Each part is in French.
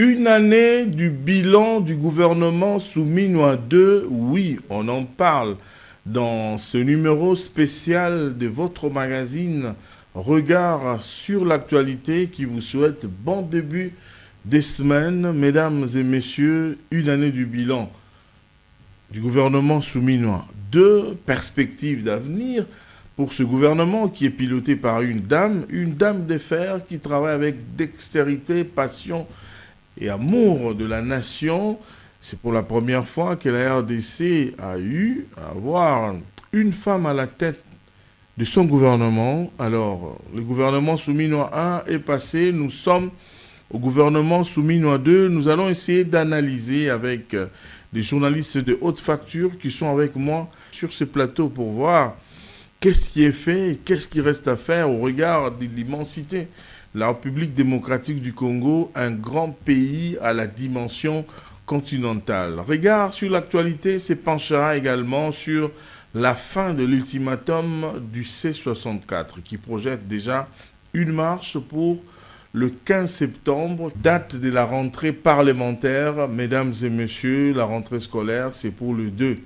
Une année du bilan du gouvernement Souminois 2, oui, on en parle dans ce numéro spécial de votre magazine Regard sur l'actualité qui vous souhaite bon début des semaines. Mesdames et messieurs, une année du bilan du gouvernement Souminois. Deux perspectives d'avenir pour ce gouvernement qui est piloté par une dame de fer qui travaille avec dextérité, passion et amour de la nation. C'est pour la première fois que la RDC a eu à avoir une femme à la tête de son gouvernement. Alors, le gouvernement Souminois 1 est passé, nous sommes au gouvernement Souminois 2. Nous allons essayer d'analyser avec des journalistes de haute facture qui sont avec moi sur ce plateau pour voir qu'est-ce qui est fait et qu'est-ce qui reste à faire au regard de l'immensité. La République démocratique du Congo, un grand pays à la dimension continentale. Regard sur l'actualité se penchera également sur la fin de l'ultimatum du C64 qui projette déjà une marche pour le 15 septembre, date de la rentrée parlementaire. Mesdames et messieurs, la rentrée scolaire, c'est pour le 2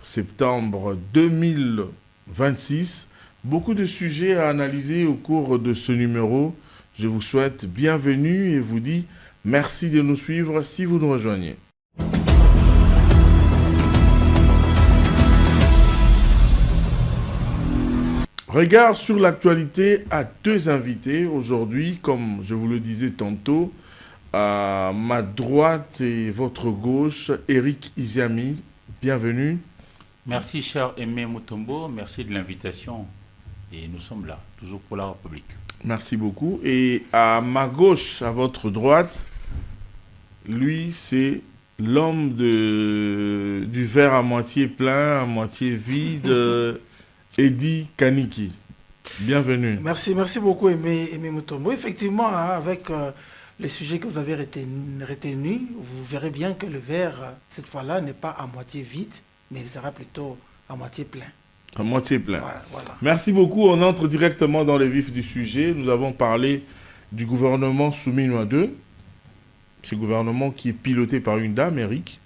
septembre 2026. Beaucoup de sujets à analyser au cours de ce numéro. Je vous souhaite bienvenue et vous dis merci de nous suivre si vous nous rejoignez. Regard sur l'actualité à deux invités aujourd'hui, comme je vous le disais tantôt, à ma droite et votre gauche, Eric Iziami, bienvenue. Merci cher Aimé Mutombo, merci de l'invitation et nous sommes là, toujours pour la République. Merci beaucoup. Et à ma gauche, à votre droite, lui c'est l'homme du verre à moitié plein, à moitié vide, Eddy Kaniki. Bienvenue. Merci beaucoup Aimé Mutombo. Effectivement, hein, avec les sujets que vous avez retenus, vous verrez bien que le verre, cette fois-là, n'est pas à moitié vide, mais il sera plutôt à moitié plein. À moitié plein. Voilà. Merci beaucoup. On entre directement dans le vif du sujet. Nous avons parlé du gouvernement Souminois 2. Ce gouvernement qui est piloté par une dame, Eric.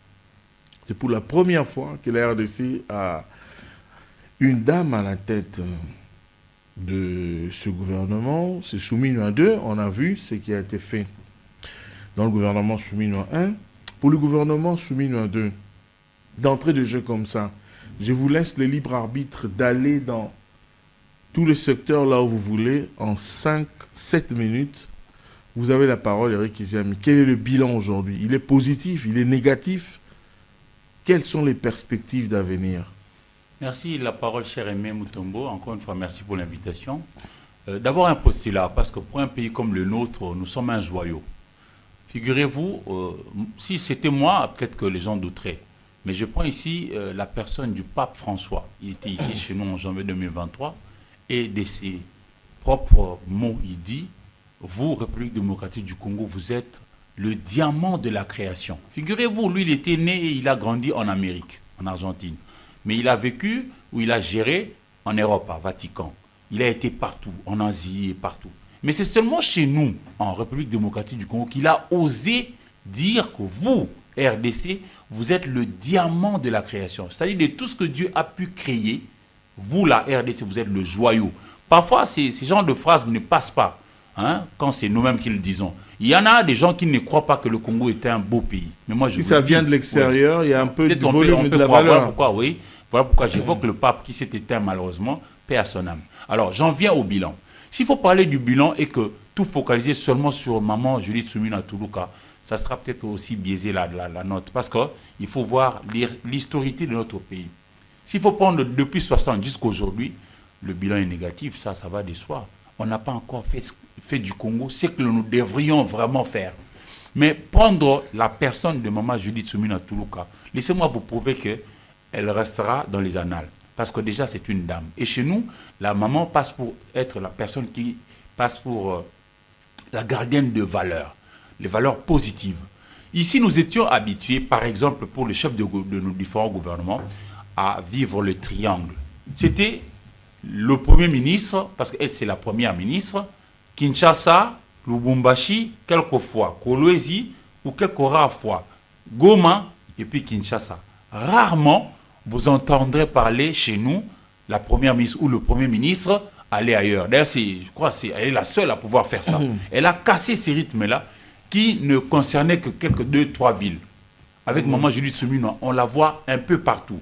C'est pour la première fois que la RDC a une dame à la tête de ce gouvernement. C'est Souminois 2. On a vu ce qui a été fait dans le gouvernement Souminois 1. Pour le gouvernement Souminois 2, d'entrée de jeu comme ça, je vous laisse le libre arbitre d'aller dans tous les secteurs là où vous voulez en 5-7 minutes. Vous avez la parole, Eric Iziami. Quel est le bilan aujourd'hui? Il est positif, il est négatif? Quelles sont les perspectives d'avenir? Merci, la parole cher Aimé Mutombo. Encore une fois, merci pour l'invitation. D'abord un postulat, parce que pour un pays comme le nôtre, nous sommes un joyau. Figurez-vous, si c'était moi, peut-être que les gens douteraient. Mais je prends ici la personne du pape François. Il était ici chez nous en janvier 2023 et de ses propres mots, il dit « Vous, République démocratique du Congo, vous êtes le diamant de la création. » Figurez-vous, lui, il était né et il a grandi en Amérique, en Argentine. Mais il a vécu ou il a géré en Europe, à Vatican. Il a été partout, en Asie et partout. Mais c'est seulement chez nous, en République démocratique du Congo, qu'il a osé dire que vous, RDC, vous êtes le diamant de la création. C'est-à-dire de tout ce que Dieu a pu créer, vous, la RDC, vous êtes le joyau. Parfois, ces genres de phrases ne passent pas, hein, quand c'est nous-mêmes qui le disons. Il y en a des gens qui ne croient pas que le Congo est un beau pays. Mais moi, si ça vient de l'extérieur, il y a un peu de volume et de la valeur. Voilà pourquoi, oui. Voilà pourquoi j'évoque le pape qui s'est éteint malheureusement, paix à son âme. Alors, j'en viens au bilan. S'il faut parler du bilan et que tout focaliser seulement sur maman Judith Souminois Toulouka, ça sera peut-être aussi biaisé la note. Parce qu'il faut voir l'historité de notre pays. S'il faut prendre depuis 60 jusqu'à aujourd'hui, le bilan est négatif, ça va de soi. On n'a pas encore fait du Congo ce que nous devrions vraiment faire. Mais prendre la personne de maman Judith Souminois Toulouka, laissez-moi vous prouver qu'elle restera dans les annales. Parce que déjà, c'est une dame. Et chez nous, la maman passe pour être la personne qui passe pour la gardienne de valeurs. Les valeurs positives. Ici, nous étions habitués, par exemple, pour le chef de nos différents gouvernements, à vivre le triangle. C'était le Premier ministre, parce qu'elle, c'est la Première ministre, Kinshasa, Lubumbashi, quelques fois, Kolwezi, ou quelques rares fois, Goma, et puis Kinshasa. Rarement, vous entendrez parler chez nous, la première ministre ou le premier ministre aller ailleurs. D'ailleurs, je crois elle est la seule à pouvoir faire ça. Elle a cassé ces rythmes-là qui ne concernaient que quelques 2-3 villes. Avec Maman Julie Souminois, on la voit un peu partout.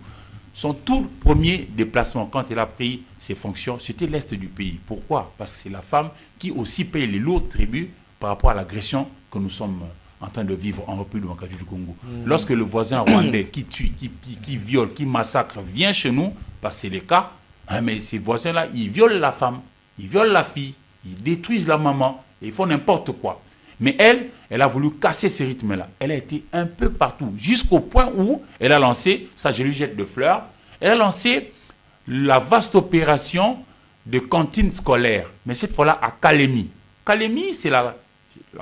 Son tout premier déplacement, quand elle a pris ses fonctions, c'était l'Est du pays. Pourquoi? Parce que c'est la femme qui aussi paye les lourds tributs par rapport à l'agression que nous sommes en train de vivre en République démocratique du Congo. Lorsque le voisin rwandais qui tue, qui viole, qui massacre vient chez nous, parce que c'est le cas, hein, mais ces voisins-là, ils violent la femme, ils violent la fille, ils détruisent la maman, et ils font n'importe quoi. Mais elle a voulu casser ces rythmes-là. Elle a été un peu partout, jusqu'au point où elle a lancé, ça je lui jette de fleurs, elle a lancé la vaste opération de cantine scolaire, mais cette fois-là à Kalemi. Kalemi, c'est la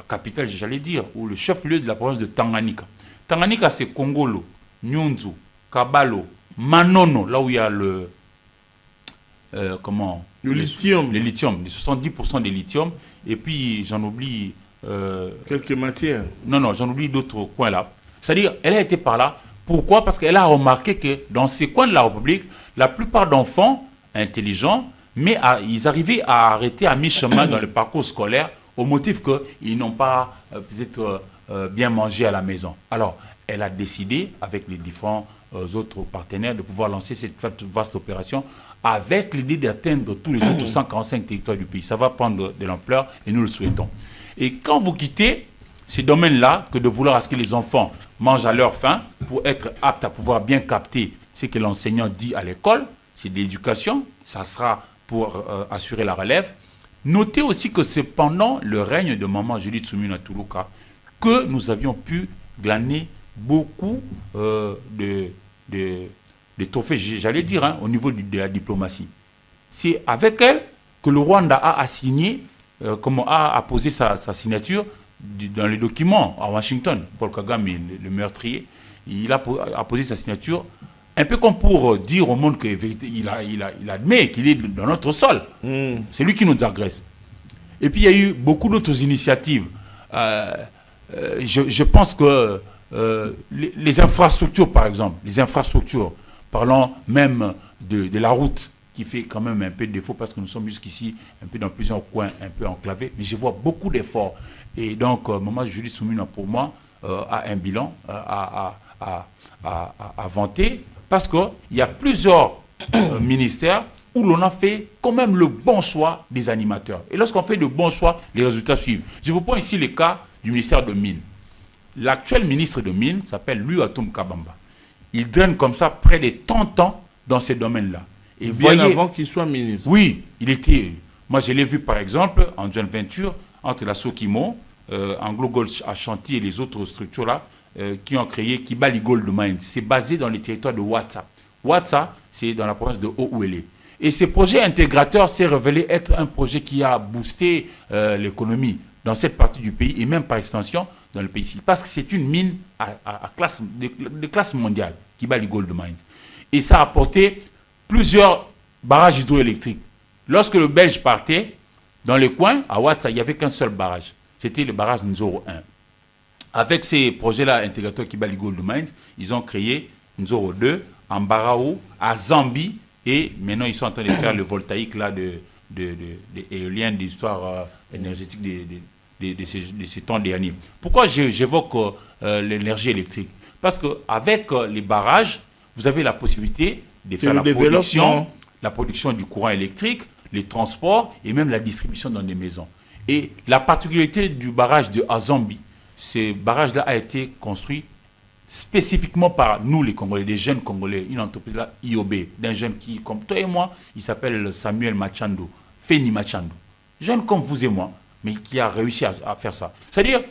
capitale, j'allais dire, ou le chef-lieu de la province de Tanganyika. Tanganyika, c'est Kongolo, Nyunzu, Kabalo, Manono, là où il y a le lithium. Le lithium, les 70% des lithium. Et puis, j'en oublie... quelques matières. Non, j'en oublie d'autres coins là. C'est-à-dire, elle a été par là. Pourquoi? Parce qu'elle a remarqué que dans ces coins de la République, la plupart d'enfants intelligents, mais ils arrivaient à arrêter à mi-chemin dans le parcours scolaire au motif qu'ils n'ont pas peut-être bien mangé à la maison. Alors, elle a décidé, avec les différents autres partenaires, de pouvoir lancer cette vaste opération avec l'idée d'atteindre tous les autres 145 territoires du pays. Ça va prendre de l'ampleur et nous le souhaitons. Et quand vous quittez ces domaines-là, que de vouloir à ce que les enfants mangent à leur faim pour être aptes à pouvoir bien capter ce que l'enseignant dit à l'école, c'est de l'éducation, ça sera pour assurer la relève. Notez aussi que c'est pendant le règne de Maman Julie Tsoumina Tuluka que nous avions pu glaner beaucoup de trophées, j'allais dire, hein, au niveau de la diplomatie. C'est avec elle que le Rwanda a assigné, a posé sa signature dans les documents à Washington. Paul Kagame, le meurtrier, il a posé sa signature un peu comme pour dire au monde qu'il admet qu'il est dans notre sol. C'est lui qui nous agresse. Et puis il y a eu beaucoup d'autres initiatives. Je pense que les infrastructures, par exemple, parlons même de la route, qui fait quand même un peu de défaut parce que nous sommes jusqu'ici un peu dans plusieurs coins, un peu enclavés, mais je vois beaucoup d'efforts. Et donc, Maman Julie Soumina, pour moi, a un bilan à vanter, parce qu'il y a plusieurs ministères où l'on a fait quand même le bon choix des animateurs. Et lorsqu'on fait le bon choix, les résultats suivent. Je vous prends ici le cas du ministère de Mines. L'actuel ministre de Mines s'appelle Luatum Kabamba. Il draine comme ça près de 30 ans dans ces domaines-là. Et bien avant qu'il soit ministre. Oui, il était... Moi, je l'ai vu, par exemple, en joint venture entre la Sokimo, Anglo Gold Ashanti et les autres structures-là qui ont créé Kibali Gold Mines. C'est basé dans les territoires de Ouatsa. Ouatsa, c'est dans la province de Haut-Ouélé. Et ce projet intégrateur s'est révélé être un projet qui a boosté l'économie dans cette partie du pays et même par extension dans le pays. Parce que c'est une mine de classe mondiale, Kibali Gold Mines. Et ça a apporté plusieurs barrages hydroélectriques. Lorsque le Belge partait, dans les coins, à Ouatsa, il n'y avait qu'un seul barrage. C'était le barrage Nzoro 1. Avec ces projets-là intégrateurs Kibali Gold Mines, ils ont créé Nzoro 2, en Barao, à Zambie, et maintenant ils sont en train de faire le voltaïque là, de éolien, des histoires énergétiques de ces temps derniers. Pourquoi j'évoque l'énergie électrique? Parce qu'avec les barrages, vous avez la possibilité de faire la production du courant électrique, les transports et même la distribution dans des maisons. Et la particularité du barrage de Azambi, ce barrage-là a été construit spécifiquement par nous les Congolais, des jeunes Congolais, une entreprise là, IOB, d'un jeune qui, comme toi et moi, il s'appelle Samuel Machando, Feni Machando. Jeune comme vous et moi, mais qui a réussi à faire ça. C'est-à-dire,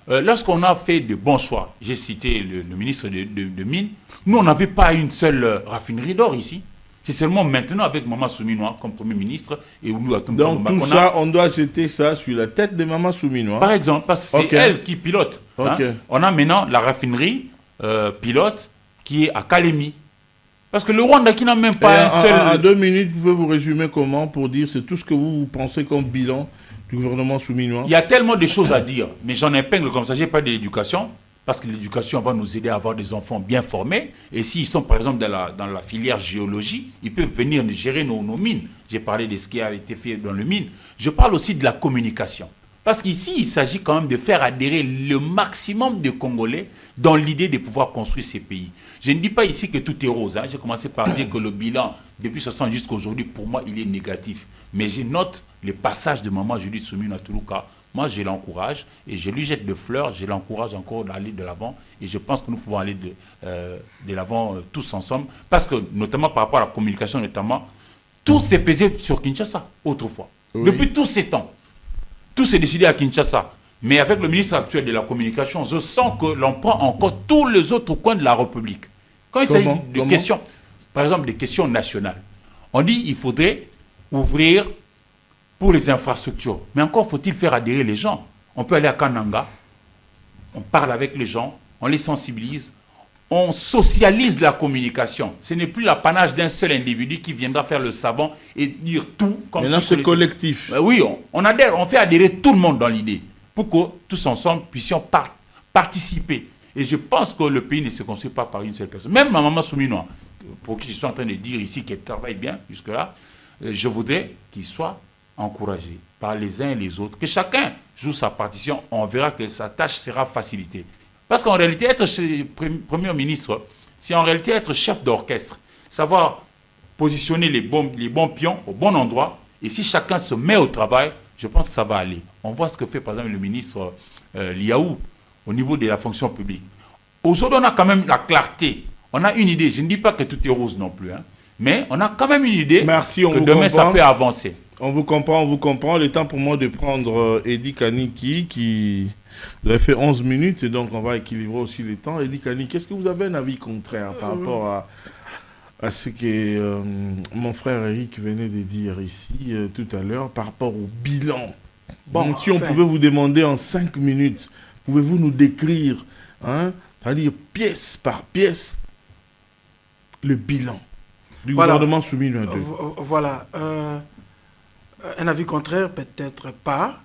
lorsqu'on a fait de bons choix, j'ai cité le ministre de Mines, nous on n'avait pas une seule raffinerie d'or ici. C'est seulement maintenant avec Maman Souminois comme Premier ministre et Oulu Atum. Donc tout ça, on doit jeter ça sur la tête de Maman Souminois. Par exemple, parce que c'est elle qui pilote. Hein. On a maintenant la raffinerie pilote qui est à Kalemi. Parce que le Rwanda qui n'a même pas un seul... En 2 minutes, vous pouvez vous résumer comment pour dire c'est tout ce que vous pensez comme bilan du gouvernement souminois. Il y a tellement de choses à dire, mais j'en épingle comme ça. Je n'ai pas de l'éducation, parce que l'éducation va nous aider à avoir des enfants bien formés. Et s'ils sont, par exemple, dans la filière géologie, ils peuvent venir gérer nos mines. J'ai parlé de ce qui a été fait dans le mine. Je parle aussi de la communication. Parce qu'ici, il s'agit quand même de faire adhérer le maximum de Congolais dans l'idée de pouvoir construire ces pays. Je ne dis pas ici que tout est rose. J'ai commencé par dire que le bilan, depuis 60 jusqu'à aujourd'hui, pour moi, il est négatif. Mais je note le passage de Maman Judith Suminwa Tuluka. Moi, je l'encourage et je lui jette des fleurs. Je l'encourage encore d'aller de l'avant. Et je pense que nous pouvons aller de l'avant tous ensemble. Parce que, notamment par rapport à la communication, notamment, tout se faisait sur Kinshasa autrefois. Oui. Depuis tous ces temps. Tout s'est décidé à Kinshasa. Mais avec le ministre actuel de la communication, je sens que l'on prend encore tous les autres coins de la République. Quand il s'agit de questions, par exemple des questions nationales, on dit qu'il faudrait ouvrir pour les infrastructures. Mais encore faut-il faire adhérer les gens. On peut aller à Kananga, on parle avec les gens, on les sensibilise, on socialise la communication. Ce n'est plus l'apanage d'un seul individu qui viendra faire le savant et dire tout comme ça. Maintenant, c'est collectif. Oui, on adhère, on fait adhérer tout le monde dans l'idée pour que tous ensemble puissions participer. Et je pense que le pays ne se construit pas par une seule personne. Même ma maman Suminwa, pour qui je suis en train de dire ici qu'elle travaille bien jusque-là, je voudrais qu'il soit encouragé par les uns et les autres, que chacun joue sa partition, on verra que sa tâche sera facilitée. Parce qu'en réalité, être Premier ministre, c'est en réalité être chef d'orchestre, savoir positionner les bons pions au bon endroit, et si chacun se met au travail, je pense que ça va aller. On voit ce que fait par exemple le ministre Liaou au niveau de la fonction publique. Aujourd'hui, on a quand même la clarté, on a une idée, je ne dis pas que tout est rose non plus, mais on a quand même une idée. Merci, que demain ça peut avancer. On vous comprend, on vous comprend. Il est temps pour moi de prendre Eddy Kaniki qui a fait 11 minutes et donc on va équilibrer aussi les temps. Eddy Kaniki, qu'est-ce que vous avez un avis contraire par rapport à ce que mon frère Eric venait de dire ici tout à l'heure par rapport au bilan? Bon, donc, si on pouvait vous demander en 5 minutes, pouvez-vous nous décrire, c'est-à-dire pièce par pièce, le bilan du gouvernement Souminois 2? Voilà. Un avis contraire, peut-être pas,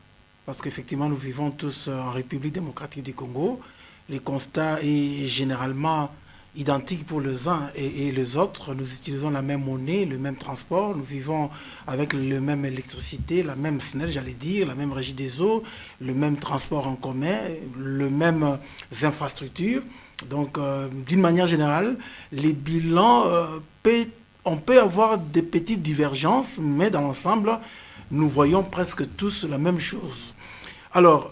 parce qu'effectivement, nous vivons tous en République démocratique du Congo. Les constats est généralement identique pour les uns et les autres. Nous utilisons la même monnaie, le même transport. Nous vivons avec la même électricité, la même SNEL, j'allais dire, la même régie des eaux, le même transport en commun, les mêmes infrastructures. Donc, d'une manière générale, les bilans, on peut avoir des petites divergences, mais dans l'ensemble, nous voyons presque tous la même chose. Alors,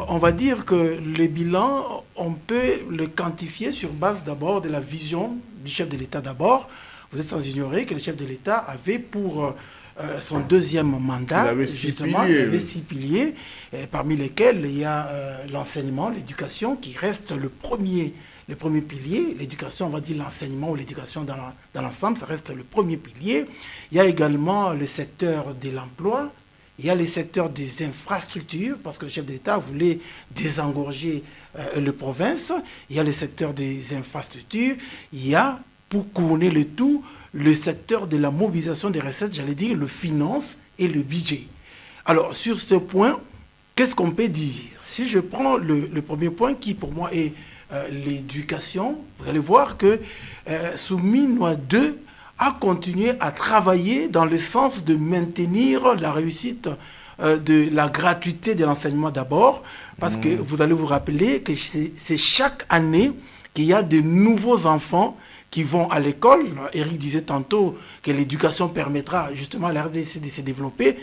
on va dire que les bilans, on peut les quantifier sur base d'abord de la vision du chef de l'État d'abord. Vous êtes sans ignorer que le chef de l'État avait pour son deuxième mandat, il avait 6 piliers, parmi lesquels il y a l'enseignement, l'éducation, qui reste le premier pilier. L'éducation, on va dire l'enseignement ou l'éducation dans l'ensemble, ça reste le premier pilier. Il y a également le secteur de l'emploi. Il y a les secteurs des infrastructures, parce que le chef d'État voulait désengorger les provinces. Il y a le secteur des infrastructures. Il y a, pour couronner le tout, le secteur de la mobilisation des recettes, j'allais dire le finance et le budget. Alors, sur ce point, qu'est-ce qu'on peut dire? Si je prends le premier point, qui pour moi est l'éducation, vous allez voir que Suminwa 2 a continué à travailler dans le sens de maintenir la réussite de la gratuité de l'enseignement d'abord, parce que vous allez vous rappeler que c'est chaque année qu'il y a de nouveaux enfants qui vont à l'école. Eric disait tantôt que l'éducation permettra justement à la RDC de se développer.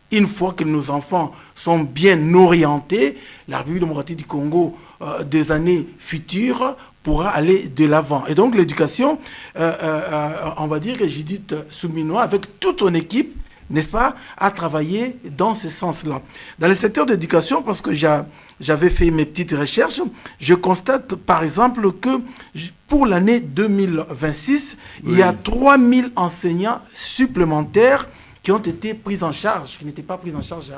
Une fois que nos enfants sont bien orientés, la République démocratique du Congo, des années futures, pourra aller de l'avant. Et donc l'éducation, on va dire que Judith Suminwa, avec toute son équipe, n'est-ce pas, a travaillé dans ce sens-là. Dans le secteur d'éducation, parce que j'avais fait mes petites recherches, je constate par exemple que pour l'année 2026, il y a 3000 enseignants supplémentaires qui ont été pris en charge, qui n'étaient pas pris en charge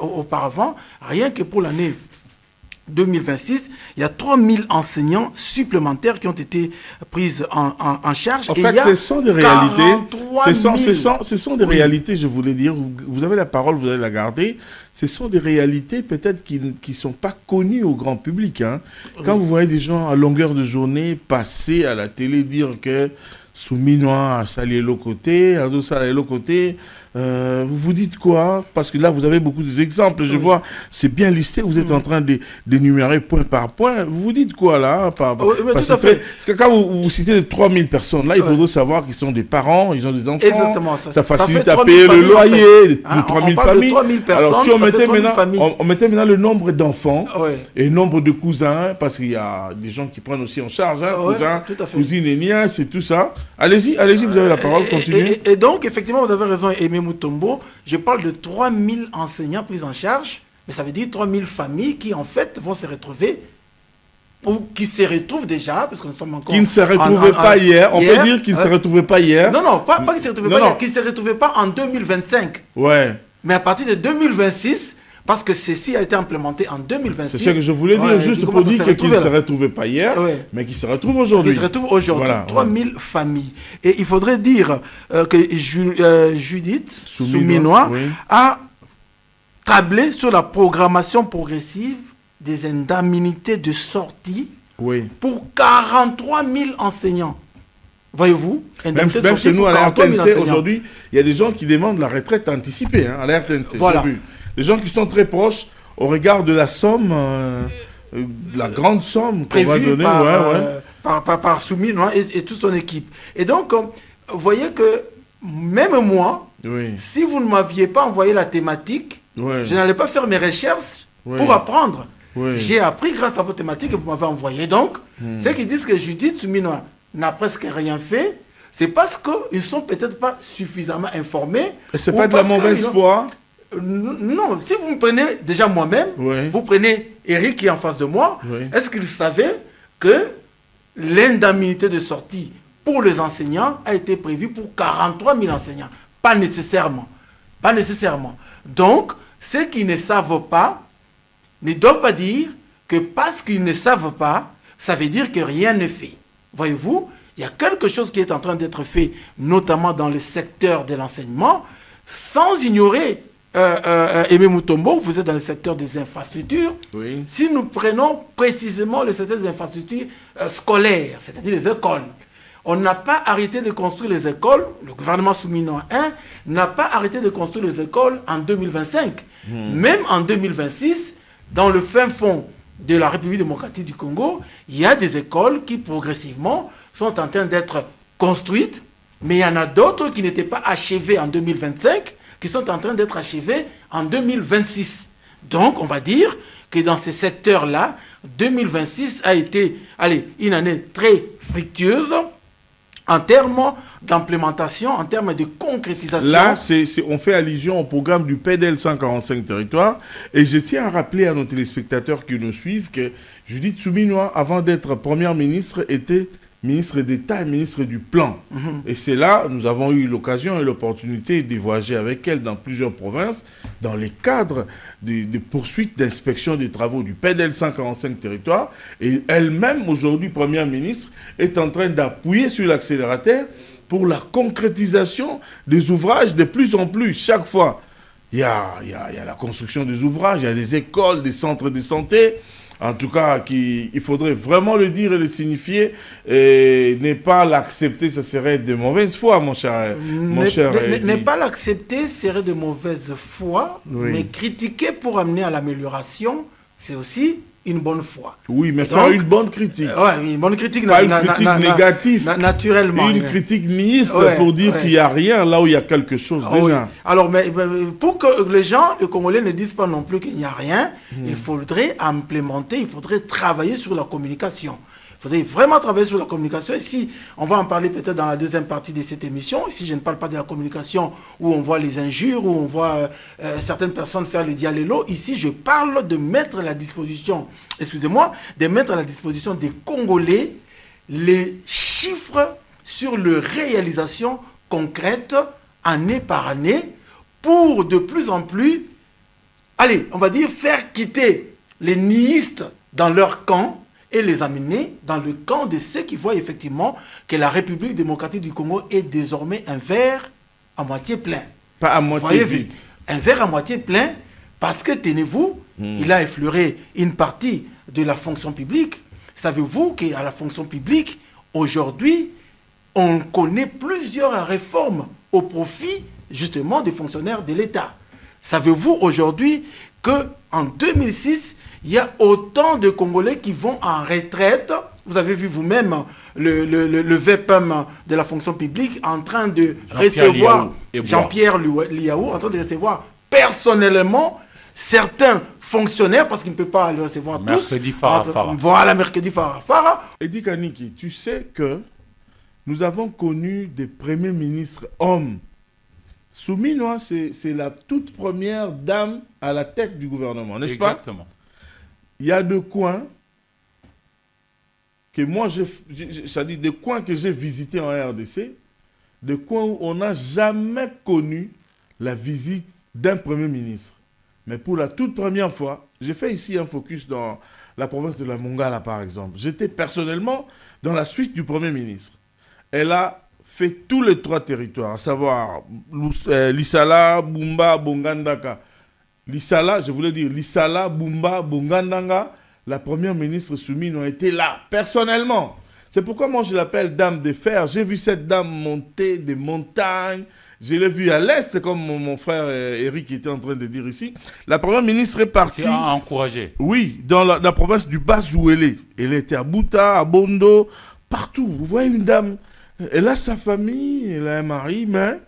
auparavant, rien que pour l'année 2026, il y a 3000 enseignants supplémentaires qui ont été pris en charge. En fait, ce sont des réalités. Ce sont des Oui. réalités, je voulais dire. Vous avez la parole, vous allez la garder. Ce sont des réalités peut-être qui ne sont pas connues au grand public. Hein. Quand vous voyez des gens à longueur de journée passer à la télé dire que Souminois a sali l'autre côté, Ado sali l'autre côté, vous vous dites quoi? Parce que là, vous avez beaucoup d'exemples. Je vois, c'est bien listé. Vous êtes en train d'énumérer point par point. Vous vous dites quoi là? Parce que quand vous citez les 3000 personnes, là, il faudrait savoir qu'ils sont des parents, ils ont des enfants. Exactement. Ça facilite à payer le loyer de 3000 familles. 3000 personnes, alors, si on mettait, on mettait maintenant le nombre d'enfants ouais. et le nombre de cousins, parce qu'il y a des gens qui prennent aussi en charge, hein, ouais, cousins, cousines et nièces et tout ça. Allez-y, vous avez la parole, continuez. Et donc, effectivement, vous avez raison, Aimé Mutombo. Je parle de 3000 enseignants pris en charge, mais ça veut dire 3000 familles qui, en fait, vont se retrouver, ou qui se retrouvent déjà, parce que nous sommes encore... Qui ne se retrouvaient pas hier. On peut dire qu'ils ne se retrouvaient pas hier. Non, pas qu'ils ne se retrouvaient pas hier, qu'ils ne se retrouvaient pas en 2025. Ouais. Mais à partir de 2026... Parce que ceci a été implémenté en 2026. C'est ce que je voulais dire, juste pour dire qu'ils ne se retrouvaient pas hier, mais qu'ils se retrouvent aujourd'hui. Ils se retrouvent aujourd'hui, voilà, 3000 familles. Et il faudrait dire que Judith Souminois a tablé sur la programmation progressive des indemnités de sortie pour 43 000 enseignants. Voyez-vous, même chez nous à la RTNC, aujourd'hui, il y a des gens qui demandent la retraite anticipée à la RTNC. Voilà. Les gens qui sont très proches au regard de la somme, la grande somme qu'on va donner par Souminois et toute son équipe. Et donc, vous voyez que même moi, si vous ne m'aviez pas envoyé la thématique, je n'allais pas faire mes recherches pour apprendre. J'ai appris grâce à vos thématiques que vous m'avez envoyées. Donc, ceux qui disent que Judith Souminois n'a presque rien fait, c'est parce qu'ils ne sont peut-être pas suffisamment informés. Et ce n'est pas de la mauvaise foi. Non, si vous me prenez déjà moi-même, vous prenez Eric qui est en face de moi, est-ce qu'il savait que l'indemnité de sortie pour les enseignants a été prévue pour 43 000 enseignants? Pas nécessairement. Pas nécessairement. Donc, ceux qui ne savent pas ne doivent pas dire que parce qu'ils ne savent pas, ça veut dire que rien n'est fait. Voyez-vous, il y a quelque chose qui est en train d'être fait, notamment dans le secteur de l'enseignement, sans ignorer Aimé Mutombo, vous êtes dans le secteur des infrastructures. Si nous prenons précisément le secteur des infrastructures scolaires, c'est-à-dire les écoles, on n'a pas arrêté de construire les écoles, le gouvernement Souminois 1 n'a pas arrêté de construire les écoles en 2025. Même en 2026, dans le fin fond de la République démocratique du Congo, il y a des écoles qui progressivement sont en train d'être construites, mais il y en a d'autres qui n'étaient pas achevées en 2025, qui sont en train d'être achevés en 2026. Donc, on va dire que dans ces secteurs-là, 2026 a été une année très fructueuse en termes d'implémentation, en termes de concrétisation. Là, on fait allusion au programme du PDL 145 territoires. Et je tiens à rappeler à nos téléspectateurs qui nous suivent que Judith Souminois, avant d'être première ministre, était ministre d'État et ministre du Plan. Et c'est là, nous avons eu l'occasion et l'opportunité de voyager avec elle dans plusieurs provinces, dans les cadres de poursuites d'inspection des travaux du PDL 145 territoires. Et elle-même, aujourd'hui, première ministre, est en train d'appuyer sur l'accélérateur pour la concrétisation des ouvrages de plus en plus. Chaque fois, il y a la construction des ouvrages, il y a des écoles, des centres de santé. En tout cas, il faudrait vraiment le dire et le signifier et ne pas l'accepter, ce serait de mauvaise foi, mon cher. Ne pas l'accepter serait de mauvaise foi, mais critiquer pour amener à l'amélioration, c'est aussi une bonne foi. Oui, mais faire une bonne critique. Une bonne critique. Pas une critique négative. Naturellement. Une critique niiste pour dire qu'il n'y a rien là où il y a quelque chose déjà. Alors, mais pour que les gens, les Congolais ne disent pas non plus qu'il n'y a rien, il faudrait implémenter, il faudrait travailler sur la communication. Il faudrait vraiment travailler sur la communication. Ici, on va en parler peut-être dans la deuxième partie de cette émission. Ici, je ne parle pas de la communication où on voit les injures, où on voit certaines personnes faire le dialélo. Ici, je parle de mettre à la disposition, de mettre à la disposition des Congolais les chiffres sur les réalisations concrètes, année par année, pour de plus en plus, on va dire, faire quitter les nihistes dans leur camp et les amener dans le camp de ceux qui voient effectivement que la République démocratique du Congo est désormais un verre à moitié plein. Pas à moitié vide. Un verre à moitié plein parce que, tenez-vous, il a effleuré une partie de la fonction publique. Savez-vous qu'à la fonction publique, aujourd'hui, on connaît plusieurs réformes au profit justement des fonctionnaires de l'État. Savez-vous aujourd'hui qu'en 2006, il y a autant de Congolais qui vont en retraite. Vous avez vu vous-même le VPM de la fonction publique en train de recevoir Jean-Pierre Liaou, en train de recevoir personnellement certains fonctionnaires, parce qu'il ne peut pas le recevoir mercredi tous. Farah. Voilà, mercredi Farah. Edi Kaniki, tu sais que nous avons connu des premiers ministres hommes. Souminois, c'est la toute première dame à la tête du gouvernement, n'est-ce pas? Exactement. Il y a deux coins que moi, c'est-à-dire des coins que j'ai visités en RDC, des coins où on n'a jamais connu la visite d'un premier ministre. Mais pour la toute première fois, j'ai fait ici un focus dans la province de la Mongala, par exemple. J'étais personnellement dans la suite du premier ministre. Elle a fait tous les 3 territoires, à savoir Lissala, Bumba, Bongandaka. Lissala, je voulais dire Lissala, Bumba, Bongandanga, la première ministre Soumine ont été là, personnellement. C'est pourquoi moi je l'appelle dame de fer. J'ai vu cette dame monter des montagnes. Je l'ai vue à l'est, comme mon frère Eric était en train de dire ici. La première ministre est partie. C'est encouragé. Oui, dans la province du Bas-Zouélé. Elle était à Bouta, à Bondo, partout. Vous voyez une dame, elle a sa famille, elle a un mari, mais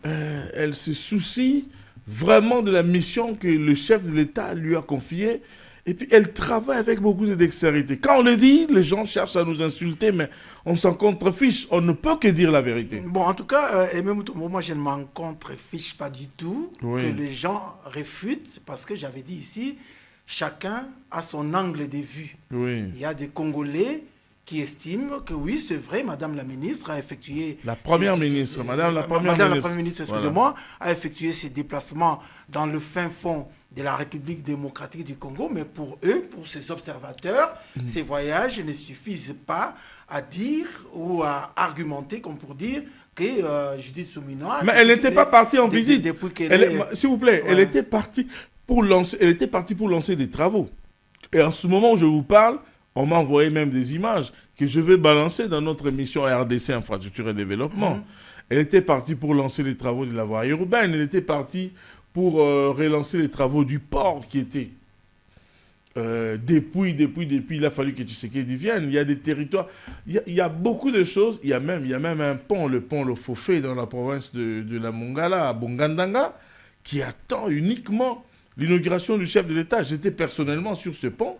elle se soucie vraiment de la mission que le chef de l'État lui a confiée. Et puis, elle travaille avec beaucoup de dextérité. Quand on le dit, les gens cherchent à nous insulter, mais on s'en contrefiche. On ne peut que dire la vérité. Bon, en tout cas, et même moi, je ne m'en contrefiche pas du tout. Oui. Que les gens réfutent, parce que j'avais dit ici, chacun a son angle de vue. Oui. Il y a des Congolais qui estiment que oui, c'est vrai, Madame la ministre a effectué... Madame la Première ministre, excusez-moi, a effectué ses déplacements dans le fin fond de la République démocratique du Congo, mais pour eux, pour ces observateurs, ces voyages ne suffisent pas à dire ou à argumenter, comme pour dire que Judith Souminois... Mais elle n'était pas partie en visite. S'il vous plaît, elle était partie pour lancer des travaux. Et en ce moment où je vous parle, on m'a envoyé même des images que je vais balancer dans notre émission RDC Infrastructure et Développement. Elle était partie pour lancer les travaux de la voie urbaine. Elle était partie pour relancer les travaux du port qui étaient depuis, il a fallu que Tshisekedi vienne. Il y a des territoires, il y a beaucoup de choses. Il y a même un pont, le pont Lofofé dans la province de la Mongala, à Bongandanga, qui attend uniquement l'inauguration du chef de l'État. J'étais personnellement sur ce pont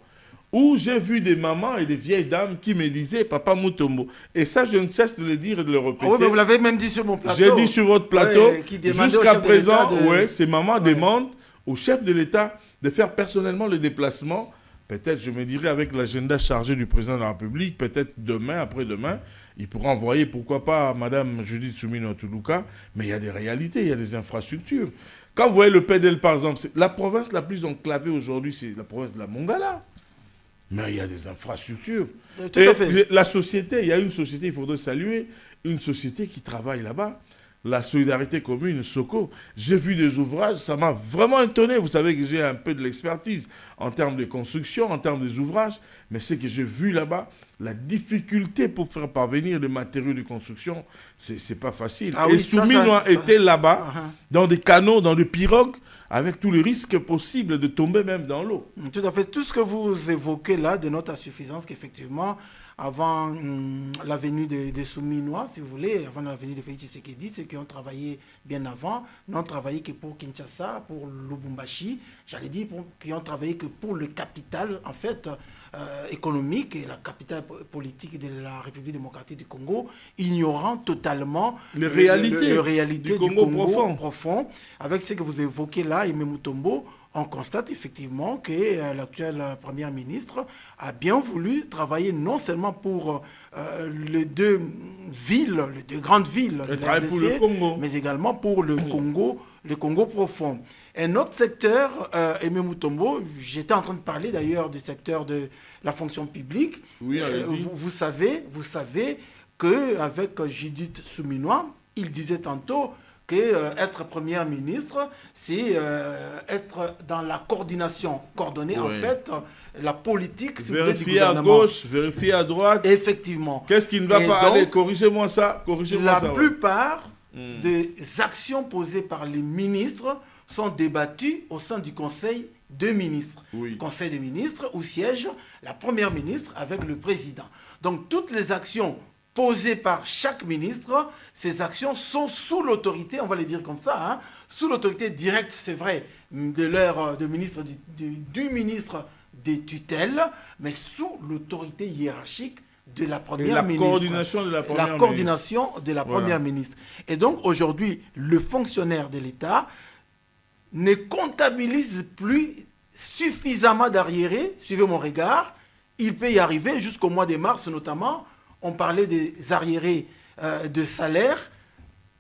où j'ai vu des mamans et des vieilles dames qui me disaient « Papa Mutombo ». Et ça, je ne cesse de le dire et de le répéter. Oui, mais vous l'avez même dit sur mon plateau. J'ai dit sur votre plateau, jusqu'à présent, de... ces mamans demandent au chef de l'État de faire personnellement le déplacement. Peut-être, je me dirais, avec l'agenda chargé du président de la République, peut-être demain, après-demain, il pourra envoyer, pourquoi pas, Mme Judith Soumino Toulouka. Mais il y a des réalités, il y a des infrastructures. Quand vous voyez le PDL, par exemple, la province la plus enclavée aujourd'hui, c'est la province de la Mongala. Mais il y a des infrastructures. Tout à fait. La société, il y a une société, il faudrait saluer, une société qui travaille là-bas. La solidarité commune, Soko. J'ai vu des ouvrages, ça m'a vraiment étonné. Vous savez que j'ai un peu de l'expertise en termes de construction, en termes des ouvrages. Mais ce que j'ai vu là-bas, la difficulté pour faire parvenir des matériaux de construction, c'est pas facile. Ah et oui, Souminois était là-bas, dans des canaux, dans des pirogues, avec tous les risques possibles de tomber même dans l'eau. Tout à fait. Tout ce que vous évoquez là dénote à suffisance qu'effectivement, avant la venue des Souminois, si vous voulez, avant la venue de Félix Tshisekedi, ceux qui ont travaillé bien avant, n'ont travaillé que pour Kinshasa, pour Lubumbashi, j'allais dire, qui ont travaillé que pour le capital, en fait, économique et la capitale politique de la République démocratique du Congo, ignorant totalement les réalités du Congo profond. Avec ce que vous évoquez là, Aimé Mutombo, on constate effectivement que l'actuelle première ministre a bien voulu travailler non seulement pour les deux grandes villes de la RDC, mais également pour le Congo profond. Un autre secteur, Aimé Mutombo, j'étais en train de parler d'ailleurs du secteur de la fonction publique. Oui, allez-y. Vous savez qu'avec Judith Souminois, il disait tantôt que être première ministre, c'est être dans la coordination, coordonner en fait la politique si vous voulez, du Vérifier à gouvernement. gauche, vérifier à droite. Effectivement. Qu'est-ce qui ne va Et pas donc, aller? Corrigez-moi ça. La Ouais. plupart des actions posées par les ministres sont débattues au sein du Conseil de ministres. Oui. Conseil de ministres où siège la première ministre avec le président. Donc toutes les actions posées par chaque ministre, ces actions sont sous l'autorité, on va les dire comme ça, hein, sous l'autorité directe, c'est vrai, du ministre des tutelles, mais sous l'autorité hiérarchique de la première ministre. Coordination de la première La ministre. coordination de la première ministre. Et donc aujourd'hui, le fonctionnaire de l'État ne comptabilise plus suffisamment d'arriérés, suivez mon regard, il peut y arriver jusqu'au mois de mars notamment, on parlait des arriérés de salaire,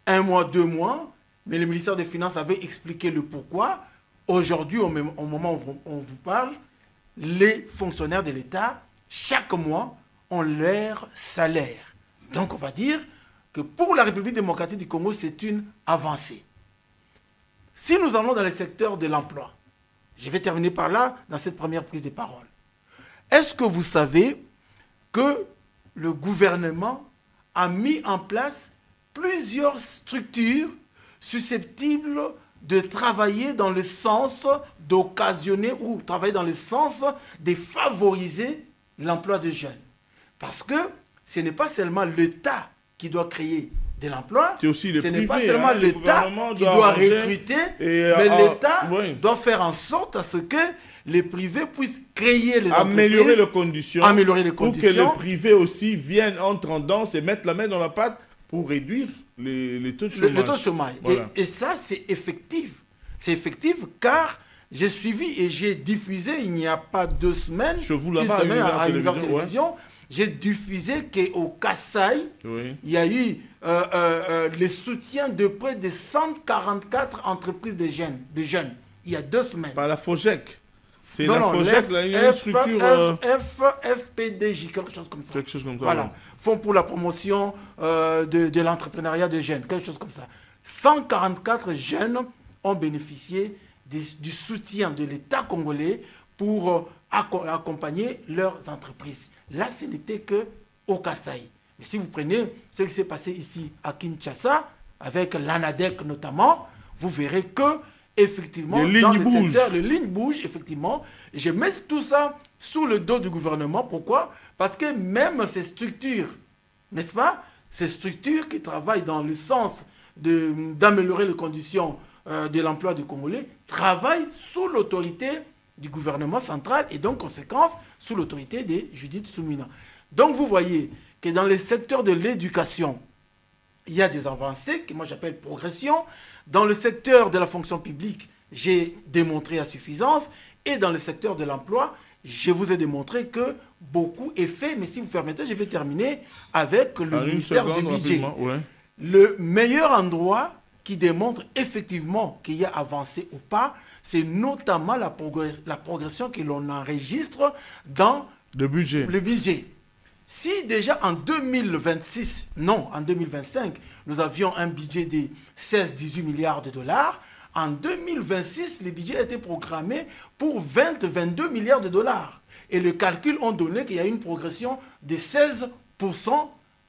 1 mois, 2 mois, mais le ministère des Finances avait expliqué le pourquoi. Aujourd'hui, au moment où on vous parle, les fonctionnaires de l'État, chaque mois, ont leur salaire. Donc on va dire que pour la République démocratique du Congo, c'est une avancée. Si nous allons dans le secteur de l'emploi, je vais terminer par là, dans cette première prise de parole. Est-ce que vous savez que le gouvernement a mis en place plusieurs structures susceptibles de travailler dans le sens d'occasionner ou travailler dans le sens de favoriser l'emploi des jeunes? Parce que ce n'est pas seulement l'État qui doit créer de l'emploi, C'est aussi les ce n'est privés, pas seulement le l'État gouvernement qui doit doit arranger recruter, et, mais l'État oui. doit faire en sorte à ce que les privés puissent créer les Améliorer les entreprises, conditions. améliorer les Pour que conditions. les privés aussi viennent en tendance et mettent la main dans la pâte pour réduire les taux de chômage. Le taux de chômage. Voilà. Et ça, c'est effectif. C'est effectif car j'ai suivi et j'ai diffusé il n'y a pas 2 semaines, Chez vous, une là-bas, semaine à Univers Univers Télévision, Télévision, j'ai diffusé qu'au Kasaï, Oui. il y a eu les soutiens de près de 144 entreprises de jeunes, il y a 2 semaines. Par la FOGEC. C'est Non, la non, FOGEC, là, il y a une structure... FPDJ, quelque chose comme ça. quelque chose comme ça. Voilà. ouais. Fonds pour la promotion de l'entrepreneuriat de jeunes, quelque chose comme ça. 144 jeunes ont bénéficié du soutien de l'État congolais pour accompagner leurs entreprises. Là, ce n'était que au Kasaï. Mais si vous prenez ce qui s'est passé ici à Kinshasa, avec l'ANADEC notamment, vous verrez que effectivement, Les dans lignes le bougent. secteur, les lignes bougent, effectivement. Et je mets tout ça sous le dos du gouvernement. Pourquoi? Parce que même ces structures, n'est-ce pas? Ces structures qui travaillent dans le sens d'améliorer les conditions de l'emploi du Congolais, travaillent sous l'autorité du gouvernement central et donc, conséquence, sous l'autorité de Judith Soumina. Donc, vous voyez que dans les secteurs de l'éducation, il y a des avancées que moi j'appelle progression. Dans le secteur de la fonction publique, j'ai démontré à suffisance. Et dans le secteur de l'emploi, je vous ai démontré que beaucoup est fait. Mais si vous permettez, je vais terminer avec le ministère du budget. Ouais. Le meilleur endroit qui démontre effectivement qu'il y a avancé ou pas, c'est notamment la progression que l'on enregistre dans Le budget. le budget. Si déjà en 2026, non, en 2025, nous avions un budget de 16-18 milliards de dollars, en 2026, le budget a été programmé pour 20-22 milliards de dollars. Et les calculs ont donné qu'il y a une progression de 16%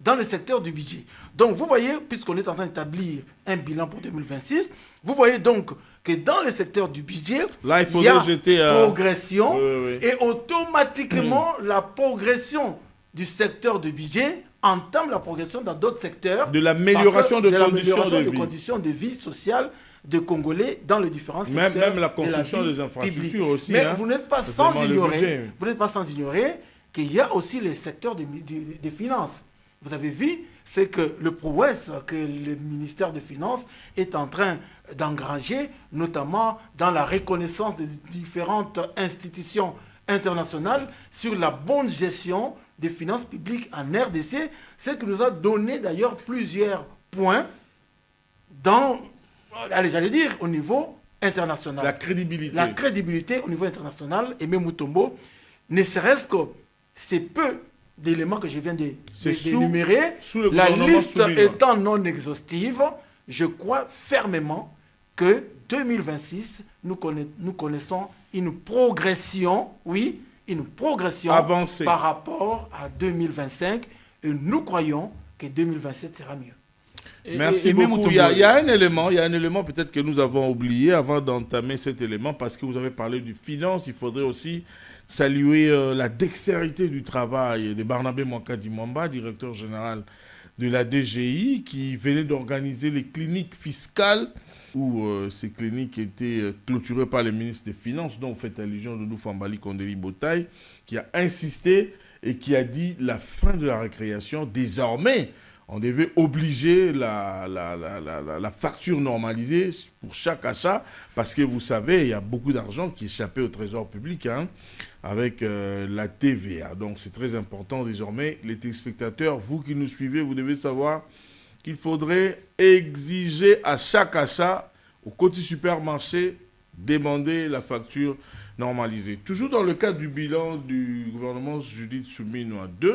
dans le secteur du budget. Donc vous voyez, puisqu'on est en train d'établir un bilan pour 2026, vous voyez donc que dans le secteur du budget, Là, il il y faudrait a jeter progression Oui. et automatiquement la progression du secteur du budget entame la progression dans d'autres secteurs. De l'amélioration de l'amélioration conditions de vie. conditions de vie sociale des Congolais dans les différents secteurs. Même la de construction vie des infrastructures publique. aussi. Mais hein. vous n'êtes pas C'est sans vraiment le ignorer, budget. vous n'êtes pas sans ignorer qu'il y a aussi les secteurs des finances. Vous avez vu, c'est que le prouesse que le ministère des Finances est en train d'engranger, notamment dans la reconnaissance des différentes institutions internationales sur la bonne gestion des finances publiques en RDC, ce qui nous a donné d'ailleurs plusieurs points dans, allez, j'allais dire, au niveau international. La crédibilité. La crédibilité au niveau international. Aimé Mutombo, ne serait-ce que c'est peu d'éléments que je viens d'énumérer. La liste étant non exhaustive, je crois fermement que 2026, nous connaissons une progression, oui, une progression avancée par rapport à 2025 et nous croyons que 2027 sera mieux. Merci beaucoup. Il y a un élément peut-être que nous avons oublié avant d'entamer cet élément, parce que vous avez parlé du finance. Il faudrait aussi saluer la dextérité du travail de Barnabé Mwankadi-Mwamba, directeur général de la DGI, qui venait d'organiser les cliniques fiscales, où ces cliniques étaient clôturées par le ministre des Finances, dont vous faites allusion de Fambali Kondeli Botaï, qui a insisté et qui a dit la fin de la récréation. Désormais, on devait obliger la facture normalisée pour chaque achat, parce que vous savez, il y a beaucoup d'argent qui échappait au trésor public avec la TVA. Donc c'est très important désormais. Les téléspectateurs, vous qui nous suivez, vous devez savoir qu'il faudrait exiger à chaque achat, au côté supermarché, demander la facture normalisée. Toujours dans le cadre du bilan du gouvernement Judith Suminwa II,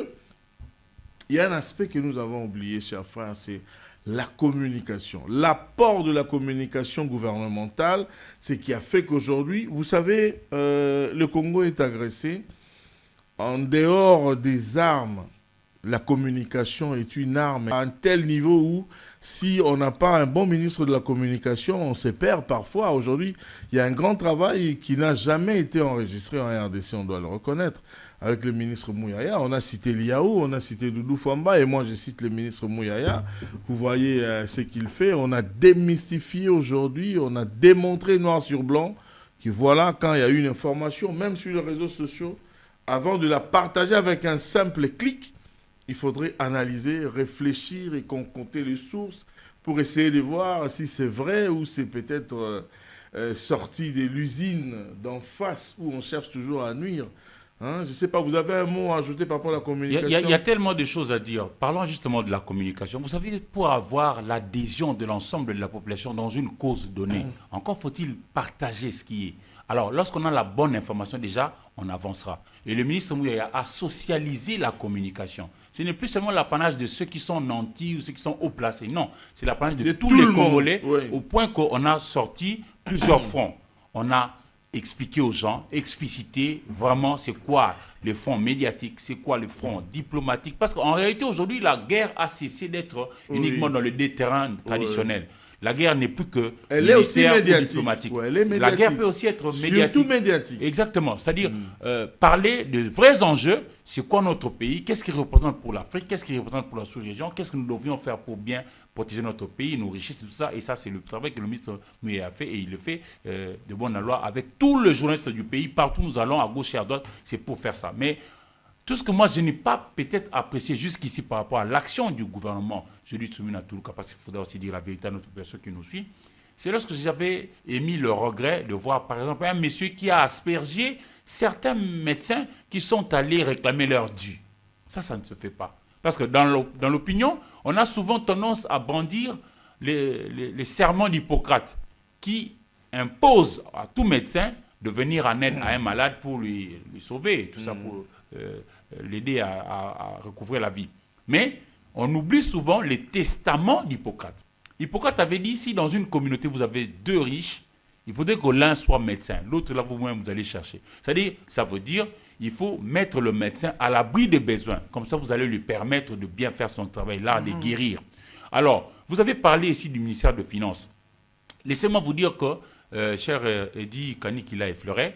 il y a un aspect que nous avons oublié, chers frères, c'est la communication. L'apport de la communication gouvernementale, c'est qui a fait qu'aujourd'hui, vous savez, le Congo est agressé. En dehors des armes, la communication est une arme à un tel niveau où, si on n'a pas un bon ministre de la communication, on se perd parfois. Aujourd'hui, il y a un grand travail qui n'a jamais été enregistré en RDC, on doit le reconnaître. Avec le ministre Mouyaya, on a cité Liaou, on a cité Doudou Famba, et moi je cite le ministre Mouyaya. Vous voyez ce qu'il fait. On a démystifié aujourd'hui, on a démontré noir sur blanc que voilà, quand il y a une information, même sur les réseaux sociaux, avant de la partager avec un simple clic, il faudrait analyser, réfléchir et concocter les sources pour essayer de voir si c'est vrai ou c'est peut-être sorti de l'usine d'en face où on cherche toujours à nuire. Je ne sais pas, vous avez un mot à ajouter par rapport à la communication? Il y a tellement de choses à dire. Parlons justement de la communication. Vous savez, pour avoir l'adhésion de l'ensemble de la population dans une cause donnée, encore faut-il partager ce qui est. Alors, lorsqu'on a la bonne information, déjà, on avancera. Et le ministre Mouyaya a socialisé la communication. Ce n'est plus seulement l'apanage de ceux qui sont nantis ou ceux qui sont haut placés. Non, c'est l'apanage de tous les Congolais, oui. Au point qu'on a sorti plusieurs fronts. On a expliquer aux gens, expliciter vraiment c'est quoi le front médiatique, c'est quoi le front diplomatique. Parce qu'en réalité, aujourd'hui, la guerre a cessé d'être uniquement dans le terrain traditionnel. La guerre n'est plus que militaire ou diplomatique. La guerre peut aussi être médiatique. Surtout médiatique. Exactement. C'est-à-dire parler de vrais enjeux. C'est quoi notre pays? Qu'est-ce qu'il représente pour l'Afrique? Qu'est-ce qu'il représente pour la sous-région? Qu'est-ce que nous devrions faire pour bien protéger notre pays, nos richesses, tout ça? Et ça, c'est le travail que le ministre Mouyaya a fait. Et il le fait de bonne loi avec tous les journalistes du pays. Partout où nous allons, à gauche et à droite, c'est pour faire ça. Mais tout ce que moi, je n'ai pas peut-être apprécié jusqu'ici par rapport à l'action du gouvernement, je dis Tsumina Toulouka, parce qu'il faudra aussi dire la vérité à notre population qui nous suit, c'est lorsque j'avais émis le regret de voir, par exemple, un monsieur qui a aspergé certains médecins qui sont allés réclamer leur dû. Ça ne se fait pas. Parce que dans l'opinion, on a souvent tendance à brandir les serments d'Hippocrate qui imposent à tout médecin de venir en aide à un malade pour lui sauver, tout ça pour l'aider à recouvrer la vie. Mais on oublie souvent les testaments d'Hippocrate. Hippocrate avait dit, si dans une communauté vous avez deux riches, il faudrait que l'un soit médecin, l'autre là vous-même vous allez chercher. C'est-à-dire, ça veut dire, il faut mettre le médecin à l'abri des besoins. Comme ça, vous allez lui permettre de bien faire son travail, l'art de guérir. Alors, vous avez parlé ici du ministère des Finances. Laissez-moi vous dire que, cher Eddy Kani qui l'a effleuré,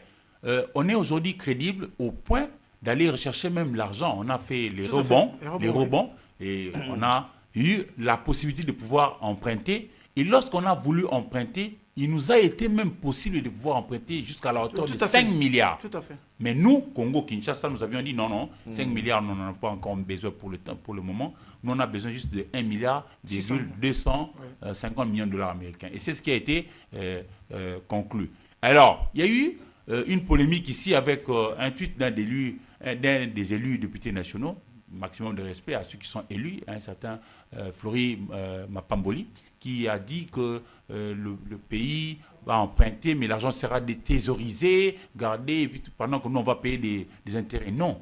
on est aujourd'hui crédible au point d'aller rechercher même l'argent. On a fait les rebonds, et on a eu la possibilité de pouvoir emprunter. Et lorsqu'on a voulu emprunter, il nous a été même possible de pouvoir emprunter jusqu'à la hauteur de 5 milliards. Tout à fait. Mais nous, Congo, Kinshasa, nous avions dit non, 5 milliards, nous n'en avons pas encore besoin pour le moment. Nous, on a besoin juste de 1 milliard, 250 millions de dollars américains. Et c'est ce qui a été conclu. Alors, il y a eu une polémique ici avec un tweet d'un des élus députés nationaux, maximum de respect à ceux qui sont élus, un certain Flori Mapamboli, qui a dit que le pays va emprunter, mais l'argent sera déthésaurisé, gardé, et puis pendant que nous, on va payer des intérêts. Non.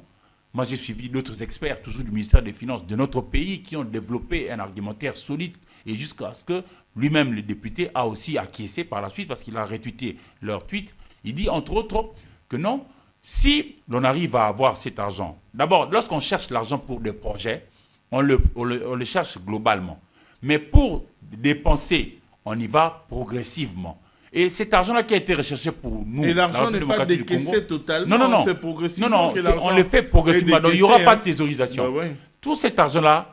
Moi, j'ai suivi d'autres experts, toujours du ministère des Finances de notre pays, qui ont développé un argumentaire solide, et jusqu'à ce que lui-même, le député, a aussi acquiescé par la suite, parce qu'il a retweeté leur tweet. Il dit, entre autres, que non, si l'on arrive à avoir cet argent, d'abord, lorsqu'on cherche l'argent pour des projets, on le cherche globalement. Mais pour dépenser, on y va progressivement. Et cet argent-là qui a été recherché pour nous, et l'argent n'est pas décaissé totalement, non. C'est progressivement. Non, on le fait progressivement, donc il n'y aura pas de thésaurisation. Bah ouais. Tout cet argent-là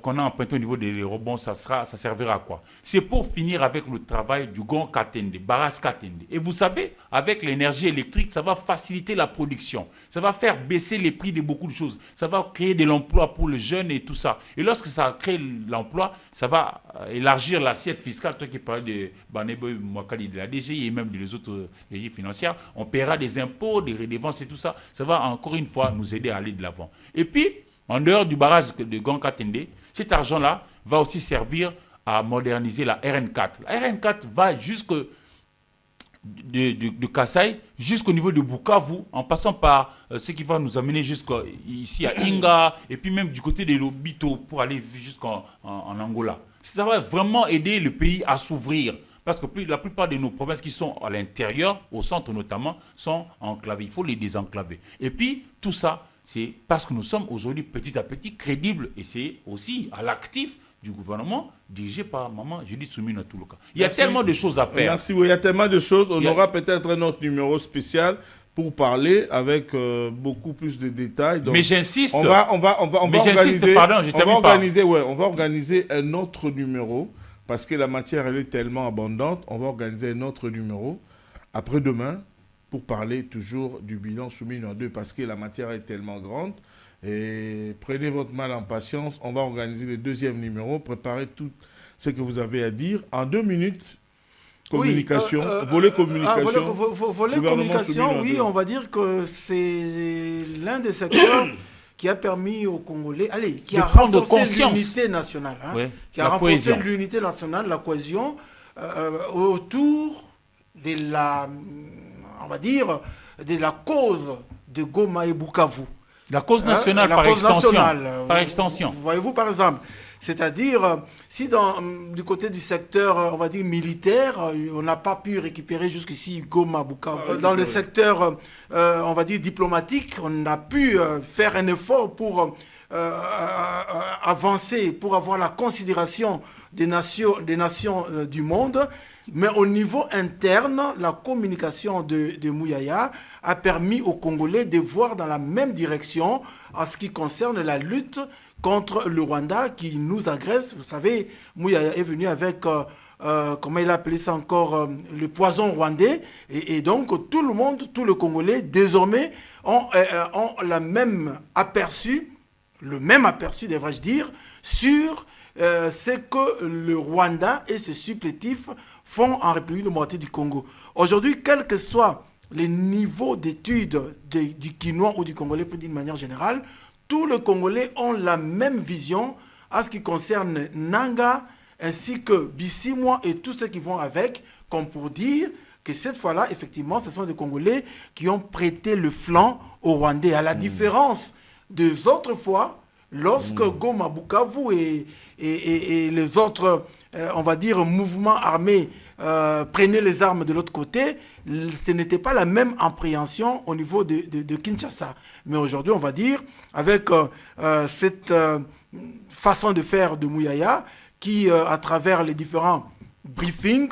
qu'on a emprunté au niveau des rebonds, ça servira à quoi? C'est pour finir avec le travail du Gon Katende, barrage Katende. Et vous savez, avec l'énergie électrique, ça va faciliter la production. Ça va faire baisser les prix de beaucoup de choses. Ça va créer de l'emploi pour les jeunes et tout ça. Et lorsque ça crée l'emploi, ça va élargir l'assiette fiscale. Toi qui parles de Banebe Mwakali de la DGI et même des autres régies financières, on paiera des impôts, des redevances et tout ça. Ça va encore une fois nous aider à aller de l'avant. Et puis, en dehors du barrage de Gon Katende, cet argent-là va aussi servir à moderniser la RN4. La RN4 va jusque de Kasaï jusqu'au niveau de Bukavu, en passant par ce qui va nous amener jusqu'ici à Inga, et puis même du côté de Lobito pour aller jusqu'en Angola. Ça va vraiment aider le pays à s'ouvrir. Parce que la plupart de nos provinces qui sont à l'intérieur, au centre notamment, sont enclavées. Il faut les désenclaver. Et puis, tout ça, c'est parce que nous sommes aujourd'hui petit à petit crédibles, et c'est aussi à l'actif du gouvernement dirigé par Maman Judith Soumina Toulouka. Il y a tellement de choses à faire. Merci, oui, il y a tellement de choses. On aura peut-être un autre numéro spécial pour parler avec beaucoup plus de détails. Donc, mais j'insiste. On va organiser, pardon, je on va organiser un autre numéro parce que la matière elle est tellement abondante. On va organiser un autre numéro après-demain pour parler toujours du bilan Soumina 2 parce que la matière est tellement grande. Et prenez votre mal en patience. On va organiser le deuxième numéro. Préparez tout ce que vous avez à dire. En 2 minutes, communication, volet communication. Volet communication, oui, on va dire que c'est l'un des secteurs qui a permis aux Congolais, qui a renforcé l'unité nationale. Qui a renforcé l'unité nationale, la cohésion, autour de la, on va dire, de la cause de Goma et Bukavu. La cause nationale, par extension. Voyez-vous, par exemple, c'est-à-dire, si du côté du secteur, on va dire, militaire, on n'a pas pu récupérer jusqu'ici Goma, Bukavu. Dans le secteur, on va dire, diplomatique, on a pu faire un effort pour avancer, pour avoir la considération des nations du monde. Mais au niveau interne, la communication de Mouyaya a permis aux Congolais de voir dans la même direction en ce qui concerne la lutte contre le Rwanda qui nous agresse. Vous savez, Mouyaya est venu avec, comment il a appelé ça encore, le poison rwandais. Et donc, tout le monde, tous les Congolais, désormais, ont le même aperçu, devrais-je dire, sur ce que le Rwanda et ses supplétifs font en République démocratique du Congo. Aujourd'hui, quel que soit les niveaux d'études du Quinois ou du Congolais, d'une manière générale, tous les Congolais ont la même vision en ce qui concerne Nanga, ainsi que Bissimwa et tous ceux qui vont avec, comme pour dire que cette fois-là, effectivement, ce sont des Congolais qui ont prêté le flanc aux Rwandais. À la différence des autres fois, lorsque Goma, Bukavu et les autres, on va dire, mouvements armés prenaient les armes de l'autre côté, ce n'était pas la même appréhension au niveau de Kinshasa. Mais aujourd'hui, on va dire, avec cette façon de faire de Mouyaya, qui, à travers les différents briefings,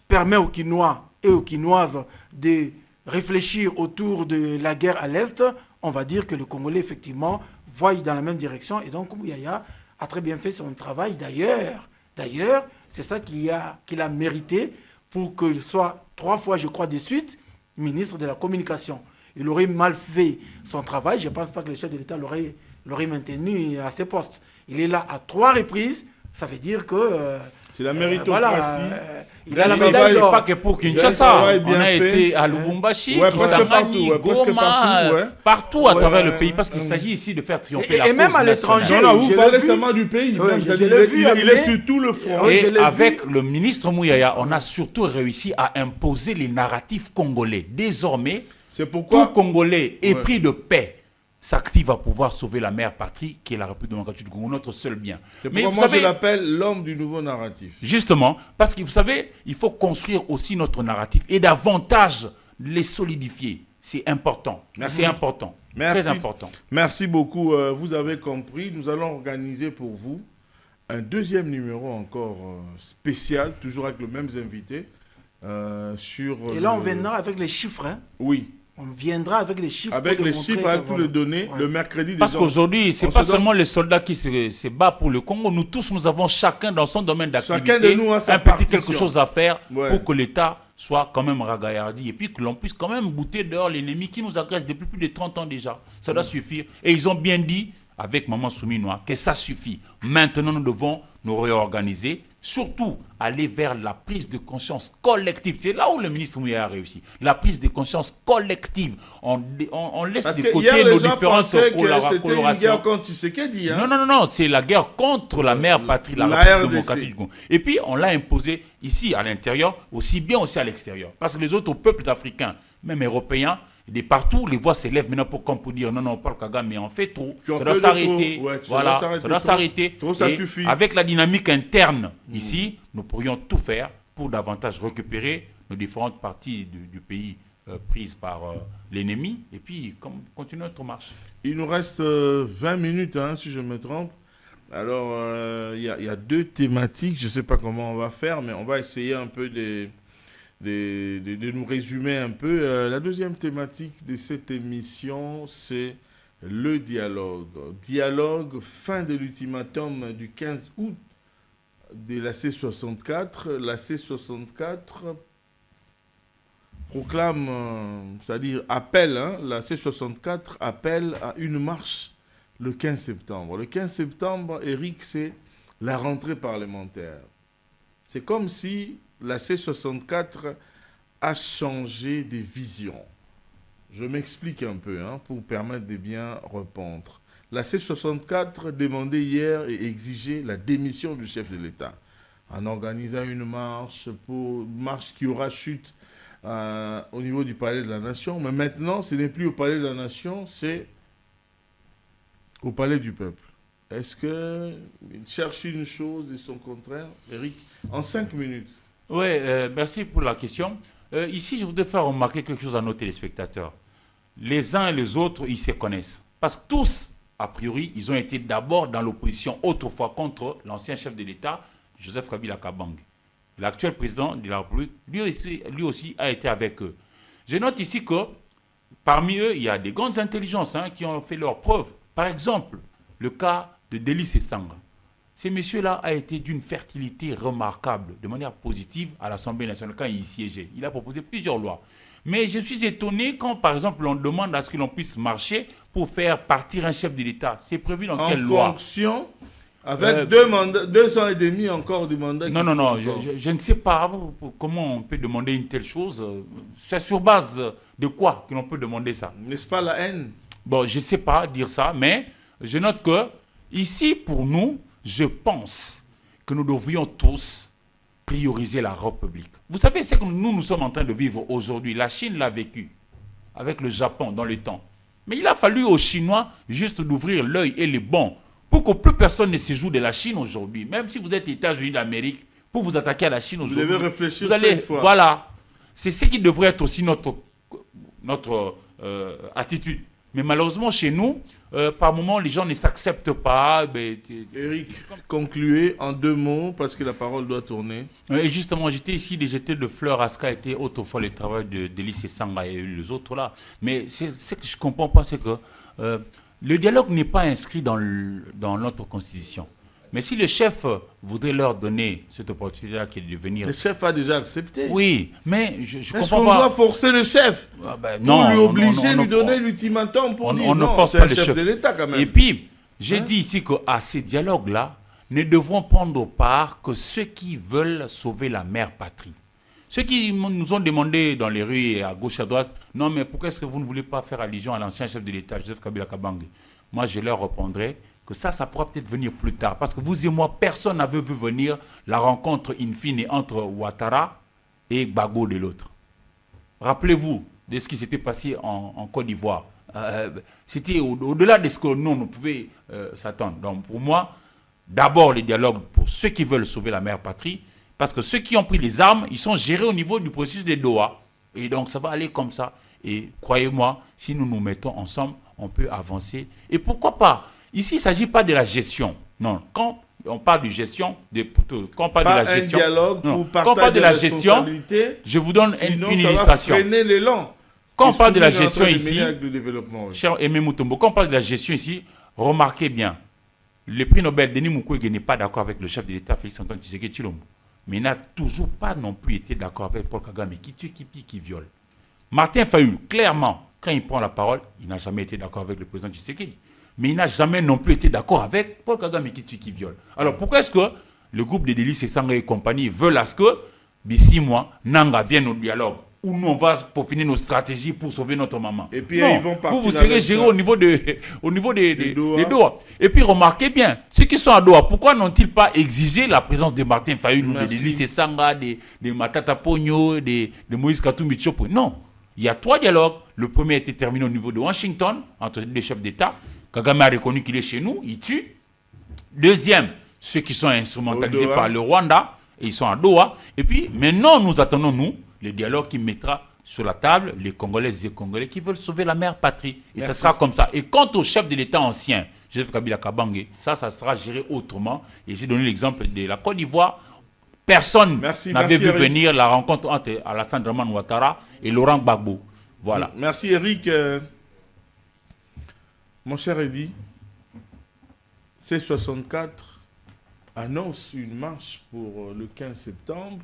permet aux Quinois et aux Quinoises de réfléchir autour de la guerre à l'Est, on va dire que le Congolais, effectivement, voit dans la même direction. Et donc, Mouyaya a très bien fait son travail. D'ailleurs, c'est ça qu'il a mérité pour qu'il soit 3 fois, je crois, de suite, ministre de la Communication. Il aurait mal fait son travail. Je ne pense pas que le chef de l'État l'aurait maintenu à ses postes. Il est là à 3 reprises. Ça veut dire que C'est la méritocratie. Il a la Travail, médaille d'or. Pas que pour Travail Kinshasa. bien On a fait. été à Lubumbashi, Ouais, presque Kisangani, partout, ouais, presque Goma, partout, ouais. partout à Ouais, travers ouais, le pays, parce qu'il s'agit ici de faire triompher Et la cause même à nationale. l'étranger. Non, non, vous Je parlez l'ai vu. seulement du pays. Ouais, Même, je c'est-à-dire, l'ai vu il est amener. sur tout le front. Oui, je Et l'ai avec vu. le ministre Mouyaya, on a surtout réussi à imposer les narratifs congolais. Désormais, C'est tout pourquoi... Congolais épris Ouais. de paix s'active à pouvoir sauver la mère patrie, qui est la République démocratique du Congo, notre seul bien. C'est Mais pourquoi vous moi je savez, l'appelle l'homme du nouveau narratif. justement, parce que vous savez, il faut construire aussi notre narratif et davantage les solidifier. C'est important. Merci. C'est important. Merci. Très important. Merci beaucoup. Vous avez compris. Nous allons organiser pour vous un deuxième numéro encore spécial, toujours avec les mêmes invités. Sur Et là, on viendra avec les chiffres. Hein. Oui, On viendra avec les chiffres. avec pour les démontrer chiffres, que avec toutes voilà. les données, Ouais. le mercredi. Parce des qu'aujourd'hui, ce on n'est pas se donne- seulement les soldats qui se battent pour le Congo. Nous tous, nous avons chacun dans son domaine d'activité Chacun de nous a sa un petit partition. quelque chose à faire Ouais. pour que l'État soit quand même ragaillardi et puis que l'on puisse quand même goûter dehors l'ennemi qui nous agresse depuis plus de 30 ans déjà. Ça doit suffire. Et ils ont bien dit, avec Maman Souminois, que ça suffit. Maintenant, nous devons nous réorganiser, surtout aller vers la prise de conscience collective. C'est là où le ministre Mouya a réussi. La prise de conscience collective. On laisse Parce de que côté hier, nos les gens différentes pensaient que c'était une colorations. guerre contre Tshisekedi. Hein? Non, c'est la guerre contre la mère patrie, la La République RDC. démocratique du Congo. Et puis, on l'a imposé ici, à l'intérieur, aussi bien aussi à l'extérieur. Parce que les autres peuples africains, même européens, de partout, les voix s'élèvent maintenant pour dire non, Paul Kagame, mais on fait trop. Tu en Ça doit fais de s'arrêter. trop. Ouais, ça Voilà, doit s'arrêter ça doit trop. s'arrêter. Trop, ça Et suffit. avec la dynamique interne ici, nous pourrions tout faire pour davantage récupérer nos différentes parties du pays prises par l'ennemi et puis continuer notre marche. Il nous reste 20 minutes, hein, si je me trompe. Alors, il y a deux thématiques. Je ne sais pas comment on va faire, mais on va essayer un peu de nous résumer un peu. La deuxième thématique de cette émission, c'est le dialogue. Dialogue, fin de l'ultimatum du 15 août de la C64. La C64 proclame, c'est-à-dire appelle, hein, la C64 appelle à une marche le 15 septembre. Le 15 septembre, Eric, c'est la rentrée parlementaire. C'est comme si la C64 a changé des visions. Je m'explique un peu, hein, pour permettre de bien répondre. La C64 demandait hier et exigeait la démission du chef de l'État en organisant une marche qui aura chute au niveau du Palais de la Nation. Mais maintenant, ce n'est plus au Palais de la Nation, c'est au Palais du Peuple. Est-ce qu'il cherche une chose et son contraire? Eric, en 5 minutes. Oui, merci pour la question. Ici, je voudrais faire remarquer quelque chose à nos téléspectateurs. Les uns et les autres, ils se connaissent. Parce que tous, a priori, ils ont été d'abord dans l'opposition autrefois contre l'ancien chef de l'État, Joseph Kabila Kabang. L'actuel président de la République, lui aussi a été avec eux. Je note ici que parmi eux, il y a des grandes intelligences qui ont fait leurs preuves. Par exemple, le cas de Délice Sanga. Ce monsieur-là a été d'une fertilité remarquable, de manière positive, à l'Assemblée nationale quand il y siégeait. Il a proposé plusieurs lois. Mais je suis étonné quand, par exemple, on demande à ce que l'on puisse marcher pour faire partir un chef de l'État. C'est prévu dans quelle loi? En fonction, avec 2 ans et demi encore du mandat. Non, je ne sais pas comment on peut demander une telle chose. C'est sur base de quoi que l'on peut demander ça? N'est-ce pas la haine? Bon, je ne sais pas dire ça, mais je note que ici, pour nous, je pense que nous devrions tous prioriser la République. Vous savez, c'est que nous sommes en train de vivre aujourd'hui. La Chine l'a vécu avec le Japon dans le temps. Mais il a fallu aux Chinois juste d'ouvrir l'œil et les bons pour que plus personne ne se joue de la Chine aujourd'hui. Même si vous êtes États-Unis d'Amérique, pour vous attaquer à la Chine aujourd'hui, vous devez réfléchir vous allez, 5 fois. Voilà. C'est ce qui devrait être aussi notre attitude. Mais malheureusement, chez nous, par moments, les gens ne s'acceptent pas. Eric, concluez en 2 mots, parce que la parole doit tourner. Et justement, j'étais ici, les jetés de fleurs à ce qu'a été autrefois le travail de Délice Sanga et les autres là. Mais ce que je ne comprends pas, c'est que le dialogue n'est pas inscrit dans notre constitution. Mais si le chef voudrait leur donner cette opportunité-là qui est de venir... Le chef a déjà accepté. Oui, mais je comprends pas... Est-ce qu'on doit forcer le chef non, lui obliger, lui on donner l'ultimatum pour dire on ne non, force c'est pas un le chef chef de l'État quand même. Et puis, j'ai dit ici qu'à ces dialogues-là, ne devront prendre part que ceux qui veulent sauver la mère patrie. Ceux qui nous ont demandé dans les rues et à gauche, à droite, non mais pourquoi est-ce que vous ne voulez pas faire allusion à l'ancien chef de l'État, Joseph Kabila Kabange? Moi, je leur répondrai que ça pourra peut-être venir plus tard. Parce que vous et moi, personne n'avait vu venir la rencontre in fine entre Ouattara et Gbagbo de l'autre. Rappelez-vous de ce qui s'était passé en Côte d'Ivoire. C'était au-delà de ce que nous, on pouvait s'attendre. Donc pour moi, d'abord les dialogues pour ceux qui veulent sauver la mère patrie, parce que ceux qui ont pris les armes, ils sont gérés au niveau du processus de Doha. Et donc ça va aller comme ça. Et croyez-moi, si nous nous mettons ensemble, on peut avancer. Et pourquoi pas? Ici, il ne s'agit pas de la gestion. Non, quand on parle de gestion, quand on parle de la gestion, dialogue non, pour quand on parle de la gestion, je vous donne une illustration. Quand on parle de la gestion ici, cher Aimé Mutombo, quand on parle de la gestion ici, remarquez bien, le prix Nobel Denis Mukwege n'est pas d'accord avec le chef de l'État, Félix Antoine Tshisekedi Tshilombo. Mais il n'a toujours pas non plus été d'accord avec Paul Kagame, qui tue, qui pique, qui viole. Martin Fayulu, clairement, quand il prend la parole, il n'a jamais été d'accord avec le président Tshisekedi. Mais il n'a jamais non plus été d'accord avec Paul Kagame, qui tue, qui viole. Alors pourquoi est-ce que le groupe de Délices et Sangha et compagnie veulent à ce que, d'ici mois, Nanga vienne au dialogue, où nous on va peaufiner nos stratégies pour sauver notre maman? Et puis non, ils vont partir. vous serez géré au niveau des Doha. Et puis remarquez bien, ceux qui sont à Doha, pourquoi n'ont-ils pas exigé la présence de Martin Fayulu, de Délices et Sangha, de Matata Pogno, de Moïse Katumbi Tchopo? Non. Il y a 3 dialogues. Le premier a été terminé au niveau de Washington, entre les chefs d'État. Kagame a reconnu qu'il est chez nous, il tue. Deuxième, ceux qui sont instrumentalisés par le Rwanda, et ils sont à Doha. Et puis, maintenant, nous attendons, nous, le dialogue qui mettra sur la table les Congolaises et les Congolais qui veulent sauver la mère patrie. Et ça sera comme ça. Et quant au chef de l'État ancien, Joseph Kabila Kabange, ça sera géré autrement. Et j'ai donné l'exemple de la Côte d'Ivoire. Personne n'avait vu venir la rencontre entre Alassane Dramane Ouattara et Laurent Gbagbo. Voilà. Merci Eric. Mon cher Eddy, C64 annonce une marche pour le 15 septembre.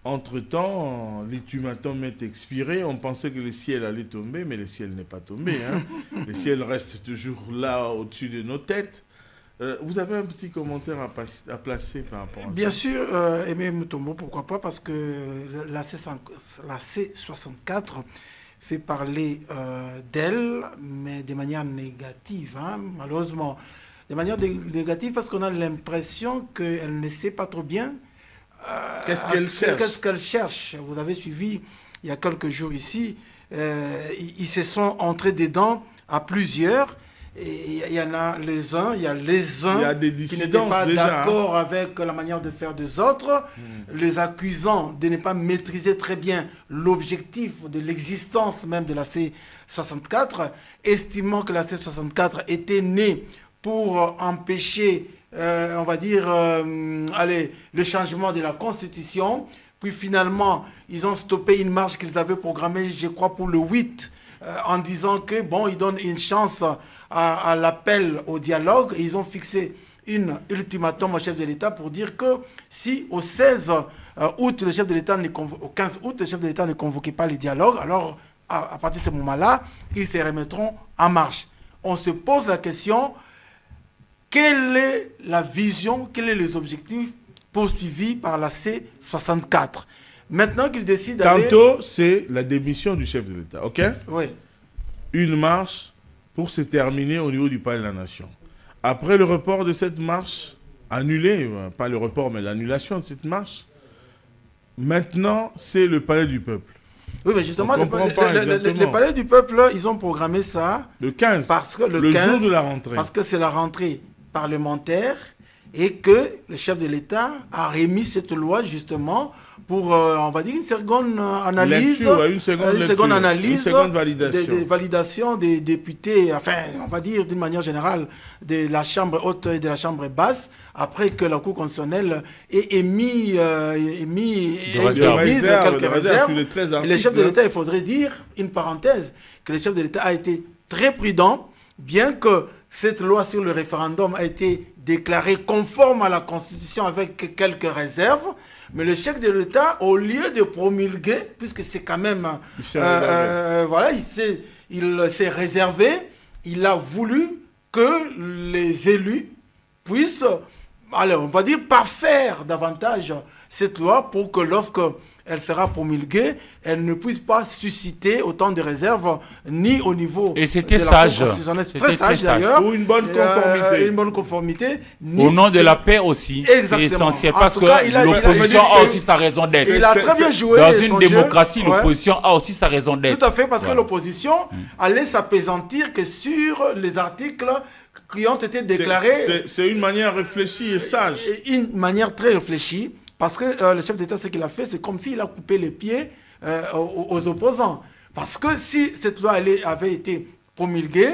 Entre-temps, l'ultimatum est expiré. On pensait que le ciel allait tomber, mais le ciel n'est pas tombé. Hein. Le ciel reste toujours là, au-dessus de nos têtes. Vous avez un petit commentaire à placer par rapport à ça? Bien sûr, Aimé Mutombo, pourquoi pas, parce que la C64 fait parler d'elle, mais de manière négative, hein, malheureusement. De manière négative parce qu'on a l'impression qu'elle ne sait pas trop bien qu'est-ce qu'elle cherche. Vous avez suivi il y a quelques jours ici, ils se sont entrés dedans à plusieurs. Et il y en a les uns, il y a qui n'étaient pas d'accord avec la manière de faire des autres, les accusant de ne pas maîtriser très bien l'objectif de l'existence même de la C64, estimant que la C64 était née pour empêcher, on va dire, le changement de la Constitution. Puis finalement, ils ont stoppé une marche qu'ils avaient programmée, je crois, pour le 8, en disant que, bon, ils donnent une chance à l'appel au dialogue. Et ils ont fixé une ultimatum au chef de l'État pour dire que si au 16 août, au 15 août, le chef de l'État ne convoquait pas les dialogues, alors à partir de ce moment-là, ils se remettront en marche. On se pose la question, quelle est la vision, quels sont les objectifs poursuivis par la C64? Maintenant qu'ils décident d'aller... Tantôt, c'est la démission du chef de l'État, ok? Oui. Une marche pour se terminer au niveau du Palais de la Nation. Après le report de cette marche, annulée, pas le report, mais l'annulation de cette marche, maintenant, c'est le Palais du Peuple. Oui, mais justement, le Palais du Peuple, ils ont programmé ça... Le 15, parce que le 15, jour de la rentrée. Parce que c'est la rentrée parlementaire et que le chef de l'État a remis cette loi, justement, pour, on va dire, une seconde analyse, une seconde validation. Des validations des députés, enfin, on va dire d'une manière générale, de la Chambre haute et de la Chambre basse, après que la Cour constitutionnelle ait émis quelques réserves. Et le chef de l'État, il faudrait dire, une parenthèse, que le chef de l'État a été très prudent, bien que cette loi sur le référendum a été déclarée conforme à la Constitution avec quelques réserves. Mais le chef de l'État, au lieu de promulguer, puisque c'est quand même... voilà, il s'est réservé, il a voulu que les élus puissent alors, on va dire parfaire davantage cette loi pour que lorsque elle sera promulguée, elle ne puisse pas susciter autant de réserves ni au niveau et c'était de la sage. Cour constitutionnelle. C'était Très sage d'ailleurs. Pour une bonne conformité. Une bonne conformité. Au nom de la paix aussi. Exactement. C'est essentiel En parce tout cas, que l'opposition a aussi sa raison d'être. Il a très bien joué. Dans une son démocratie, jeu. l'opposition a aussi sa raison d'être. Tout à fait, parce Voilà. que l'opposition allait s'apaisantir que sur les articles qui ont été déclarés. C'est une manière réfléchie et sage. Une manière très réfléchie, parce que le chef d'État, ce qu'il a fait, c'est comme s'il a coupé les pieds aux opposants. Parce que si cette loi avait été promulguée,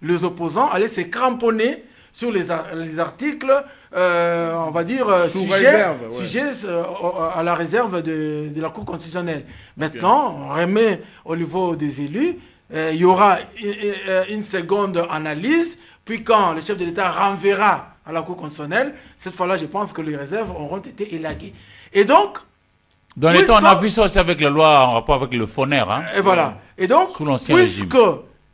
les opposants allaient se cramponner sur les articles, on va dire, sujets à la réserve de la Cour constitutionnelle. Maintenant, on remet au niveau des élus, il y aura une seconde analyse, puis quand le chef de l'État renverra à la Cour constitutionnelle, cette fois-là, je pense que les réserves auront été élaguées. Et donc... Dans les temps, on a vu ça aussi avec la loi en rapport avec le FONER. Hein, et voilà. Et donc, sous l'ancien puisque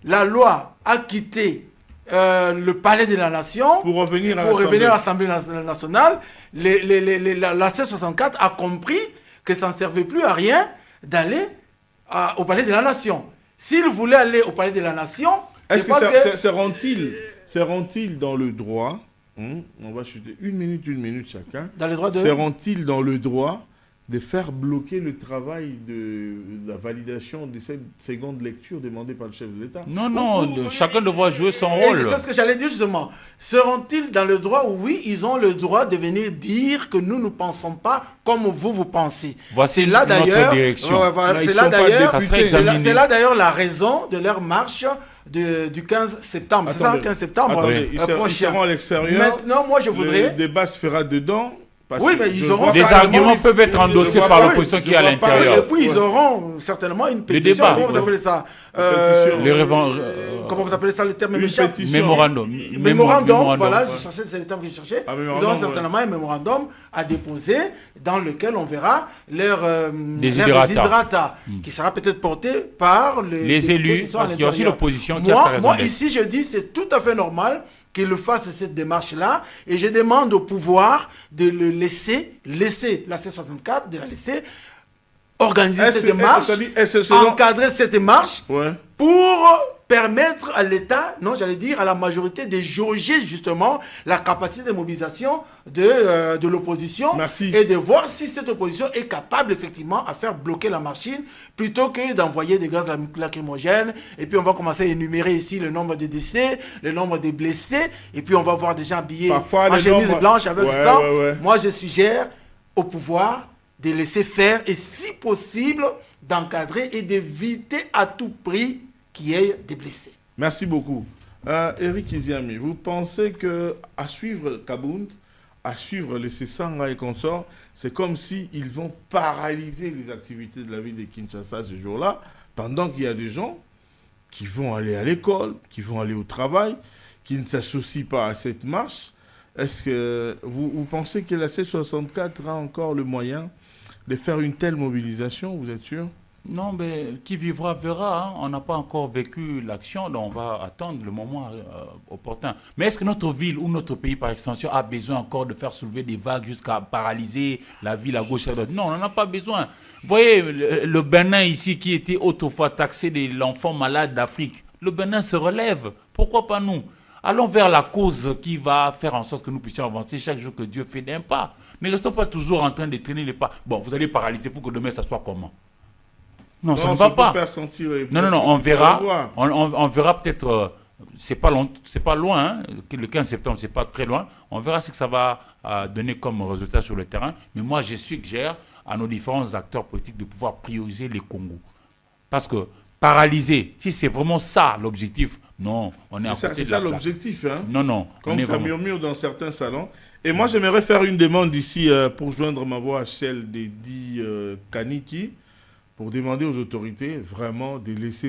la loi a quitté le palais de la nation pour revenir à l'Assemblée nationale, la C64 a compris que ça ne servait plus à rien d'aller au palais de la nation. S'il voulait aller au palais de la nation... Est-ce que ça rend-il dans le droit, on va chuter une minute chacun, dans le droit de... ça rend-il dans le droit de faire bloquer le travail de la validation de cette seconde lecture demandée par le chef de l'État? Non, chacun devra jouer son rôle. C'est ce que j'allais dire justement. Seront-ils dans le droit? Oui, ils ont le droit de venir dire que nous ne pensons pas comme vous pensez. Voici là, notre direction. C'est là d'ailleurs la raison de leur marche du 15 septembre. C'est ça, 15 septembre. Attendez, ils seront à l'extérieur. Maintenant, moi, je voudrais... Le débat se fera dedans. Oui, mais ils auront... Des arguments peuvent être endossés par l'opposition qui est à l'intérieur. Et puis, ils auront certainement une pétition. Comment vous appelez ça? Comment vous appelez ça, le terme m'échappe? Mémorandum, voilà, c'est le terme que je cherchais. Ils auront certainement un mémorandum à déposer dans lequel on verra leur desiderata, qui sera peut-être porté par les élus, parce qu'il y a aussi l'opposition qui a sa raison d'être. Moi, ici, je dis c'est tout à fait normal qu'il fasse cette démarche-là, et je demande au pouvoir de le laisser la C64, de la laisser organiser cette démarche, encadrer cette démarche, pour permettre à l'État, non, j'allais dire à la majorité, de jauger justement la capacité de mobilisation de l'opposition et de voir si cette opposition est capable effectivement à faire bloquer la machine plutôt que d'envoyer des gaz lacrymogènes. Et puis on va commencer à énumérer ici le nombre de décès, le nombre de blessés, et puis on va voir des gens habillés en chemise blanche avec sang. Moi je suggère au pouvoir de laisser faire et si possible d'encadrer et d'éviter à tout prix qu'il y ait des blessés. Merci beaucoup. Eric Iziami, vous pensez qu'à suivre Kabound, à suivre les Sessanga et consorts, c'est comme s'ils vont paralyser les activités de la ville de Kinshasa ce jour-là, pendant qu'il y a des gens qui vont aller à l'école, qui vont aller au travail, qui ne s'associent pas à cette marche? Est-ce que vous pensez que la C64 a encore le moyen de faire une telle mobilisation, vous êtes sûr? Non, mais qui vivra verra. Hein. On n'a pas encore vécu l'action, donc on va attendre le moment opportun. Mais est-ce que notre ville ou notre pays, par extension, a besoin encore de faire soulever des vagues jusqu'à paralyser la ville à gauche et à droite? Non, on n'en a pas besoin. Vous voyez, le Bénin ici, qui était autrefois taxé de l'enfant malade d'Afrique, le Bénin se relève. Pourquoi pas nous? Allons vers la cause qui va faire en sorte que nous puissions avancer chaque jour que Dieu fait d'un pas. Ne restons pas toujours en train de traîner les pas. Bon, vous allez paralyser pour que demain ça soit comment? Non, ça ne va pas. Non, on verra. On verra peut-être. C'est pas loin. Hein, le 15 septembre, c'est pas très loin. On verra ce que ça va donner comme résultat sur le terrain. Mais moi, je suggère à nos différents acteurs politiques de pouvoir prioriser les Congos. Parce que paralyser, si c'est vraiment ça l'objectif, non, on est à côté de la plaque. C'est ça l'objectif. Hein? Non. Comme ça murmure dans certains salons. Et moi, j'aimerais faire une demande ici pour joindre ma voix à celle d'Edi Kaniki, pour demander aux autorités vraiment de laisser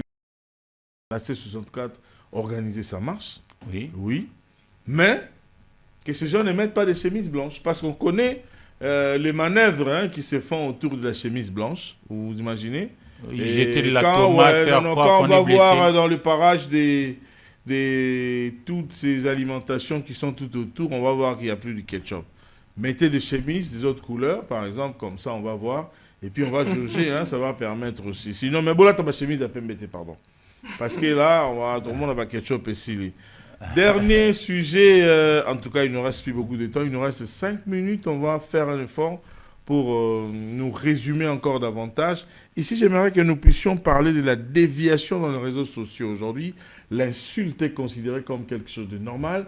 la C64 organiser sa marche. Oui. Mais que ces gens ne mettent pas de chemise blanche. Parce qu'on connaît les manœuvres qui se font autour de la chemise blanche. Vous imaginez? Jeter de la tomate, tomate, faire croire quand qu'on on va est blessé. voir dans le parage des toutes ces alimentations qui sont tout autour, on va voir qu'il n'y a plus de ketchup. Mettez des chemises des autres couleurs, par exemple, comme ça on va voir. Et puis on va jauger, hein, ça va permettre aussi. Sinon, mais bon là, tu as ma chemise à peine mettre, pardon. Parce que là, tout le monde a pas ketchup ici. Dernier sujet, en tout cas, il ne nous reste plus beaucoup de temps. Il nous reste 5 minutes. On va faire un effort pour nous résumer encore davantage. Ici, j'aimerais que nous puissions parler de la déviation dans les réseaux sociaux. Aujourd'hui, l'insulte est considérée comme quelque chose de normal.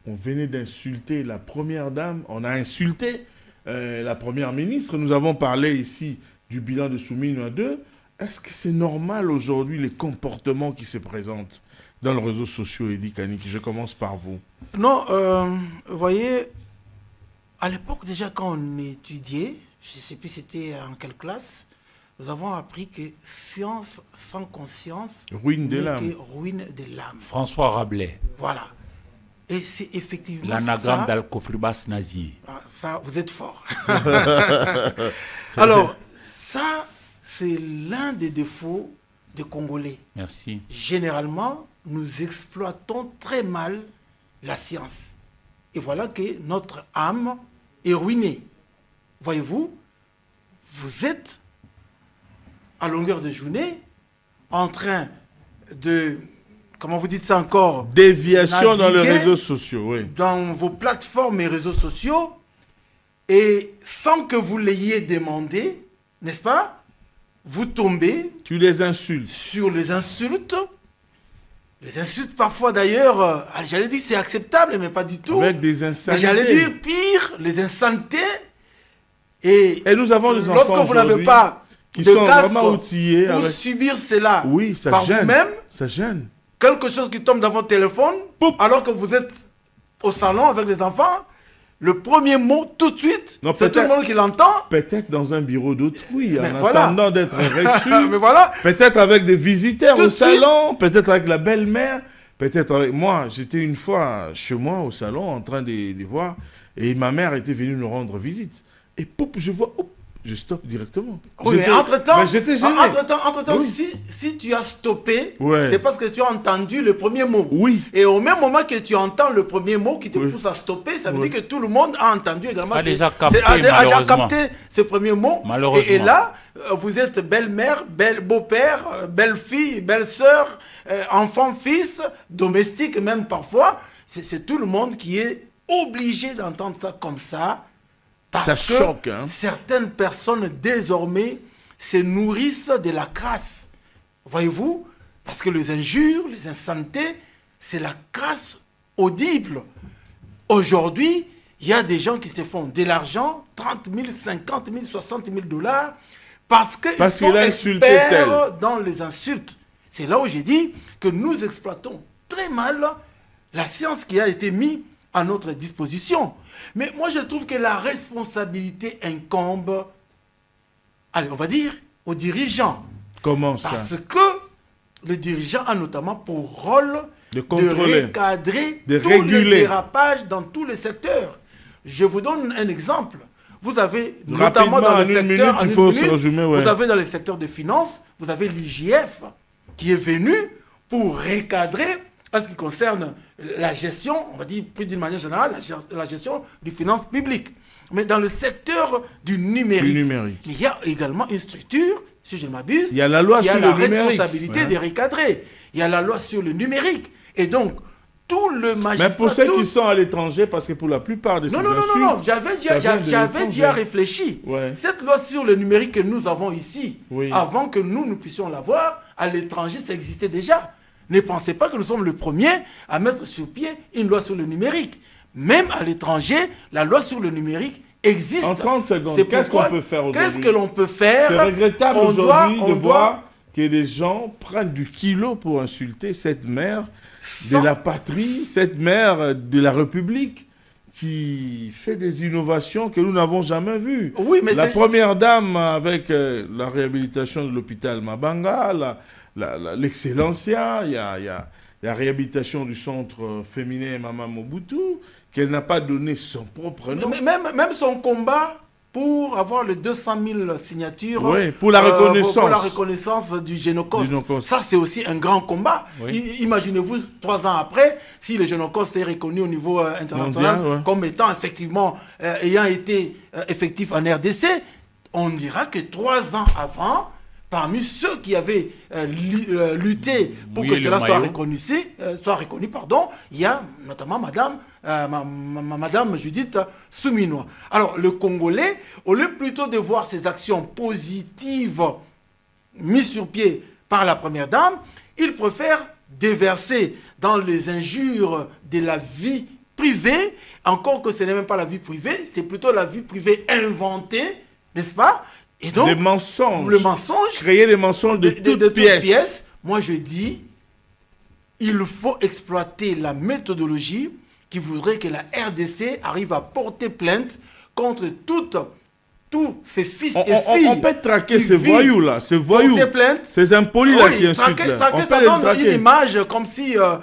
On venait d'insulter la première dame. On a insulté la première ministre. Nous avons parlé ici du bilan de Souminoua 2. Est-ce que c'est normal aujourd'hui les comportements qui se présentent dans les réseaux sociaux, Eddy Kaniki? Je commence par vous. Non, vous voyez, à l'époque déjà quand on étudiait, je ne sais plus c'était en quelle classe, nous avons appris que science sans conscience Ruine des n'est lames. que ruine des lames. François Rabelais. Voilà. Et c'est effectivement L'anagramme ça. d'Alcofribas nazi. Ah, ça, vous êtes fort. Alors, ça, c'est l'un des défauts des Congolais. Merci. Généralement, nous exploitons très mal la science. Et voilà que notre âme est ruinée. Voyez-vous, vous êtes à longueur de journée en train de, comment vous dites ça encore, Déviation dans les naviguer réseaux sociaux, oui. dans vos plateformes et réseaux sociaux, et sans que vous l'ayez demandé, n'est-ce pas, vous tombez Tu les insultes. sur les insultes. Les insultes, parfois d'ailleurs, j'allais dire c'est acceptable, mais pas du tout. Avec des Mais insanités. j'allais dire pire, les insanités. Et Et nous avons des enfants lorsque vous n'avez aujourd'hui pas qui de sont casque vraiment outillés. pour avec- subir cela Oui, ça par gêne. vous-même, Ça gêne. quelque chose qui tombe dans votre téléphone, Poup. alors que vous êtes au salon avec les enfants, le premier mot tout de suite, Non, c'est tout le peut-être- monde qui l'entend. Peut-être dans un bureau d'autrui, Mais en voilà. attendant d'être reçu. Mais voilà, Peut-être avec des visiteurs Tout au de suite. salon, peut-être avec la belle-mère, peut-être avec moi. J'étais une fois chez moi au salon en train de voir et ma mère était venue nous rendre visite. Et poup, je vois, oup, je stoppe directement. oui, mais J'étais- entre-temps, ben, j'étais gêné. entre-temps, Oui. si tu as stoppé, Ouais. c'est parce que tu as entendu le premier mot. Oui. Et au même moment que tu entends le premier mot qui te Oui. pousse à stopper, ça veut Oui. dire que tout le monde a entendu également. A déjà capté, a déjà malheureusement. capté ce premier mot. Malheureusement. Et là, vous êtes belle-mère, beau-père, belle-fille, belle-sœur, enfant, fils, domestique même parfois. C'est tout le monde qui est obligé d'entendre ça comme ça. Parce Ça que choque, hein. certaines personnes désormais se nourrissent de la crasse. Voyez-vous? Parce que les injures, les insanités, c'est la crasse audible. Aujourd'hui, il y a des gens qui se font de l'argent, 30 000, 50 000, 60 000 dollars, parce qu'ils sont qu'il a insulté experts dans les insultes. C'est là où j'ai dit que nous exploitons très mal la science qui a été mise à notre disposition. Mais moi, je trouve que la responsabilité incombe, allez, on va dire, aux dirigeants. Comment ça? Parce que le dirigeant a notamment pour rôle De contrôler. recadrer De tous les réguler. dérapages dans tous les secteurs. Je vous donne un exemple. Vous avez notamment Rapidement, dans en le une secteur, minute, il faut se résumer, ouais. vous avez dans le secteur des finances, vous avez l'IGF qui est venu pour recadrer en ce qui concerne la gestion, on va dire plus d'une manière générale, la gestion des finances publiques. Mais dans le secteur du numérique, il y a également une structure, si je ne m'abuse, Il y a la loi qui a sur la le numérique. responsabilité Ouais. de recadrer. Il y a la loi sur le numérique. Et donc, tout le magistrat... Mais pour ceux tout- qui sont à l'étranger, parce que pour la plupart de ces non, insultes... j'avais ça vient de déjà l'étranger. réfléchi. Ouais. Cette loi sur le numérique que nous avons ici, Oui. avant que nous puissions l'avoir, à l'étranger, ça existait déjà. Ne pensez pas que nous sommes les premiers à mettre sur pied une loi sur le numérique. Même à l'étranger, la loi sur le numérique existe. En 30 secondes, C'est qu'est-ce pourquoi- qu'on peut faire aujourd'hui? Qu'est-ce que l'on peut faire? C'est regrettable On aujourd'hui doit- de on voir que les gens prennent du kilo pour insulter cette mère Sans- de la patrie, cette mère de la République qui fait des innovations que nous n'avons jamais vues. Oui, mais la c'est- première dame avec la réhabilitation de l'hôpital Mabanga, l'excellencia, il y a la réhabilitation du centre féminin Mama Mobutu, qu'elle n'a pas donné son propre nom. Même son combat pour avoir les 200 000 signatures Oui, pour la reconnaissance. Pour la reconnaissance du génocide. Ça, c'est aussi un grand combat. Oui. Imaginez-vous, 3 ans après, si le génocide est reconnu au niveau international comme étant effectivement, ayant été effectif en RDC, on dira que 3 ans avant, parmi ceux qui avaient lutté pour que cela soit reconnu, il y a notamment Madame Judith Suminwa. Alors, le Congolais, au lieu plutôt de voir ces actions positives mises sur pied par la Première Dame, il préfère déverser dans les injures de la vie privée, encore que ce n'est même pas la vie privée, c'est plutôt la vie privée inventée, n'est-ce pas? Et donc, le mensonge. Créer des mensonges de toutes pièces. Moi, je dis, il faut exploiter la méthodologie qui voudrait que la RDC arrive à porter plainte contre tous ces fils et filles. On peut traquer ces voyous-là, ces impolis-là qui insultent. Traquer, ça donne une image comme si à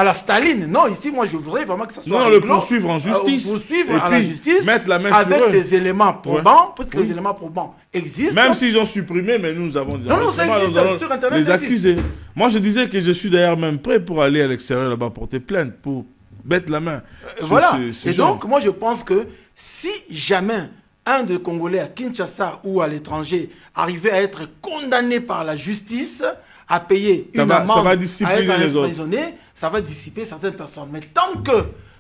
la Staline. Non, ici, moi, je voudrais vraiment que ça soit le poursuivre en justice. Poursuivre à la justice, mettre la main avec sur eux. des éléments probants, parce que les éléments probants existent. Même s'ils ont supprimé, mais nous avons dit ça existe, sur Internet, les accuser. Moi, je disais que je suis d'ailleurs même prêt pour aller à l'extérieur là-bas porter plainte, pour mettre la main. Voilà. Et donc, moi, je pense que si jamais un des Congolais à Kinshasa ou à l'étranger arrivait à être condamné par la justice, à payer une amende, ça va discipliner les autres. Ça va dissiper certaines personnes. Mais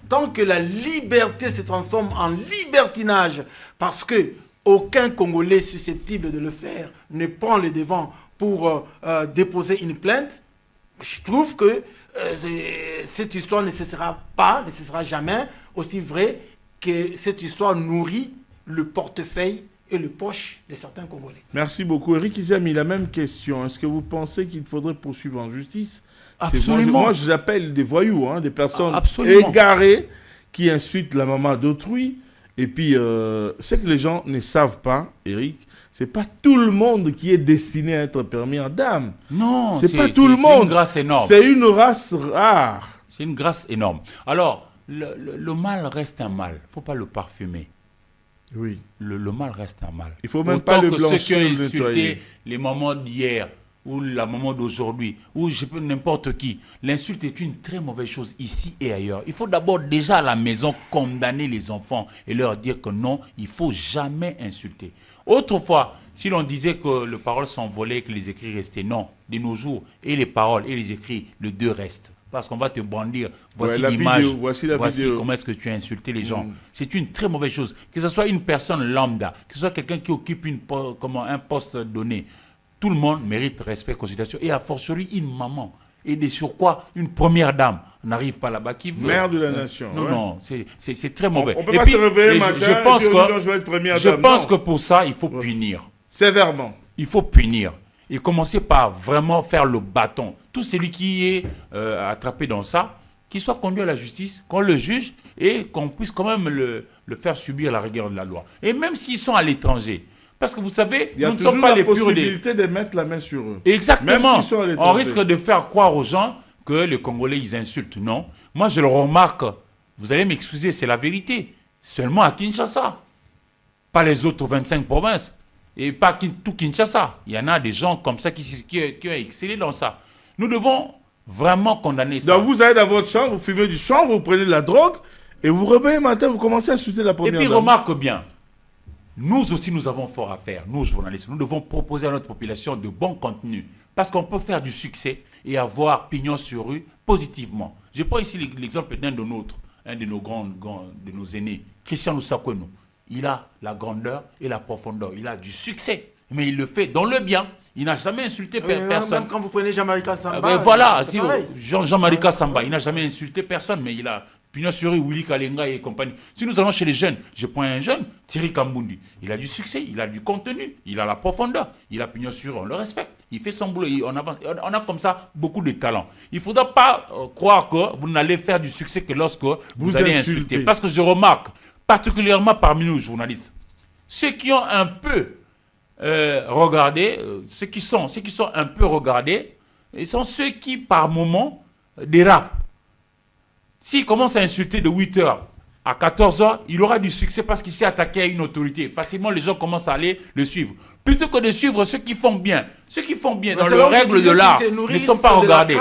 tant que la liberté se transforme en libertinage, parce que aucun Congolais susceptible de le faire ne prend le devant pour déposer une plainte, je trouve que cette histoire ne cessera jamais aussi vrai que cette histoire nourrit le portefeuille et le poche de certains Congolais. Merci beaucoup. Eric Izami, la même question. Est-ce que vous pensez qu'il faudrait poursuivre en justice? Absolument. Moi, j'appelle des voyous, des personnes égarées qui insultent la maman d'autrui. Et puis, ce que les gens ne savent pas, Eric, c'est pas tout le monde qui est destiné à être permis en dame. Non, c'est pas tout le monde. C'est une grâce énorme. C'est une race rare. C'est une grâce énorme. Alors, le mal reste un mal. Il ne faut pas le parfumer. Oui. Le mal reste un mal. Il ne faut même pas le blanchir. Ceux qui ont insulté les mamans d'hier ou la maman d'aujourd'hui ou n'importe qui, l'insulte est une très mauvaise chose ici et ailleurs. Il faut d'abord déjà à la maison condamner les enfants et leur dire que non, il ne faut jamais insulter. Autrefois, si l'on disait que les paroles s'envolaient, que les écrits restaient, non. De nos jours, et les paroles et les écrits, les deux restent. Parce qu'on va te brandir, voici l'image, voici comment est-ce que tu as insulté les gens. C'est une très mauvaise chose. Que ce soit une personne lambda, que ce soit quelqu'un qui occupe un poste donné, tout le monde mérite respect, considération. Et a fortiori, une maman. Et de surcroît, une première dame n'arrive pas là-bas qui veut. Mère de la nation. Non, c'est très mauvais. On ne peut pas se réveiller matin je pense que pour ça, il faut punir. Sévèrement. Il faut punir. Et commencer par vraiment faire le bâton. Tout celui qui est attrapé dans ça, qu'il soit conduit à la justice, qu'on le juge et qu'on puisse quand même le faire subir la rigueur de la loi. Et même s'ils sont à l'étranger. Parce que vous savez, nous ne sommes pas les purs des... Il y a toujours la possibilité de mettre la main sur eux. Exactement. On risque de faire croire aux gens que les Congolais, ils insultent. Non. Moi, je le remarque. Vous allez m'excuser, c'est la vérité. Seulement à Kinshasa. Pas les autres 25 provinces. Et pas tout Kinshasa. Il y en a des gens comme ça qui ont excellé dans ça. Nous devons vraiment condamner ça. Donc vous allez dans votre chambre, vous fumez du chanvre, vous prenez de la drogue, et vous réveillez matin, vous commencez à insulter la première dame. Et puis remarque bien, nous aussi nous avons fort à faire, nous journalistes. Nous devons proposer à notre population de bons contenus. Parce qu'on peut faire du succès et avoir pignon sur rue positivement. Je prends ici l'exemple un de nos aînés, Christian Lusakwenou. Il a la grandeur et la profondeur. Il a du succès. Mais il le fait dans le bien. Il n'a jamais insulté personne. Même quand vous prenez Jean-Marie Samba. Voilà, Jean-Marie Samba, il n'a jamais insulté personne, mais il a pignon sur rue, Willy Kalenga et compagnie. Si nous allons chez les jeunes, je prends un jeune, Thierry Kambundi. Il a du succès, il a du contenu, il a la profondeur, il a pignon sur rue, on le respecte. Il fait son boulot, on a comme ça beaucoup de talent. Il ne faudra pas croire que vous n'allez faire du succès que lorsque vous allez insulter. Parce que je remarque, particulièrement parmi nous journalistes, ceux qui ont un peu regardé, ceux qui sont un peu regardés, ils sont ceux qui par moment dérapent. S'ils commencent à insulter de 8h À 14 ans, il aura du succès parce qu'il s'est attaqué à une autorité. Facilement, les gens commencent à aller le suivre. Plutôt que de suivre ceux qui font bien. Ceux qui font bien dans les règles de l'art ne sont pas regardés.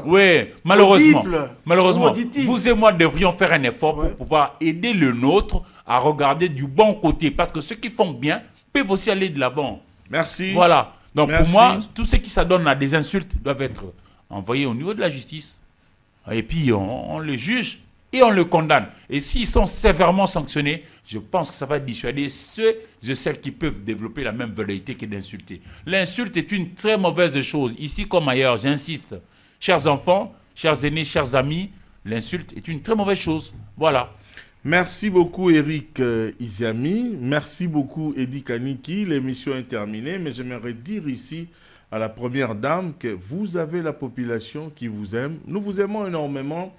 Oui, malheureusement. Malheureusement, vous et moi devrions faire un effort pour pouvoir aider le nôtre à regarder du bon côté. Parce que ceux qui font bien peuvent aussi aller de l'avant. Merci. Voilà. Donc pour moi, tous ceux qui s'adonnent à des insultes doivent être envoyés au niveau de la justice. Et puis on les juge. Et on le condamne. Et s'ils sont sévèrement sanctionnés, je pense que ça va dissuader ceux et celles qui peuvent développer la même velléité que d'insulter. L'insulte est une très mauvaise chose. Ici comme ailleurs, j'insiste. Chers enfants, chers aînés, chers amis, l'insulte est une très mauvaise chose. Voilà. Merci beaucoup Eric Iziami. Merci beaucoup Edi Kaniki. L'émission est terminée, mais j'aimerais dire ici à la première dame que vous avez la population qui vous aime. Nous vous aimons énormément.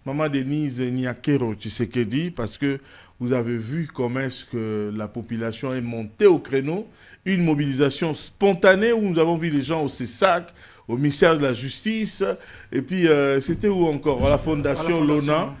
Maman Denise Niakero Tshisekedi, parce que vous avez vu comment est-ce que la population est montée au créneau, une mobilisation spontanée où nous avons vu les gens au CESAC, au ministère de la Justice, et puis c'était où encore? À la Fondation Lona.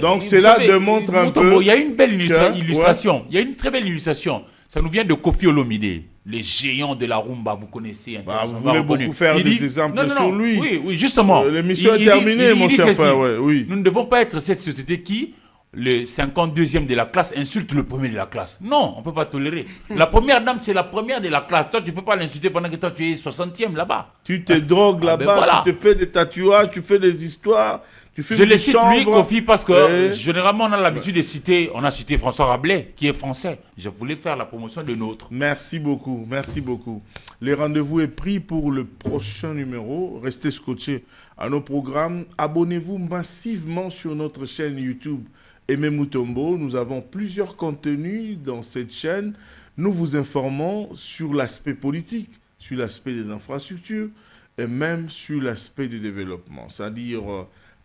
Donc cela démontre un peu... Il y a une belle illustration, il y a une très belle illustration. Ça nous vient de Kofi Olomide, les géants de la rumba, vous connaissez. Vous voulez beaucoup faire des exemples sur lui. Oui, justement. L'émission est terminée, mon cher frère. Oui. Nous ne devons pas être cette société qui, le 52e de la classe, insulte le premier de la classe. Non, on ne peut pas tolérer. La première dame, c'est la première de la classe. Toi, tu ne peux pas l'insulter pendant que toi, tu es 60e là-bas. Tu te drogues là-bas, voilà. Tu te fais des tatouages, tu fais des histoires. Je le cite lui, Kofi, parce que généralement on a l'habitude de citer, on a cité François Rabelais, qui est français. Je voulais faire la promotion de nôtre. Merci beaucoup, merci beaucoup. Le rendez-vous est pris pour le prochain numéro. Restez scotchés à nos programmes. Abonnez-vous massivement sur notre chaîne YouTube Aimé Mutombo. Nous avons plusieurs contenus dans cette chaîne. Nous vous informons sur l'aspect politique, sur l'aspect des infrastructures et même sur l'aspect du développement. C'est-à-dire...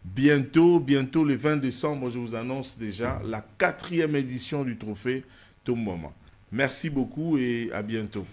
bientôt, le 20 décembre, je vous annonce déjà la 4e édition du trophée Tomboma. Merci beaucoup et à bientôt.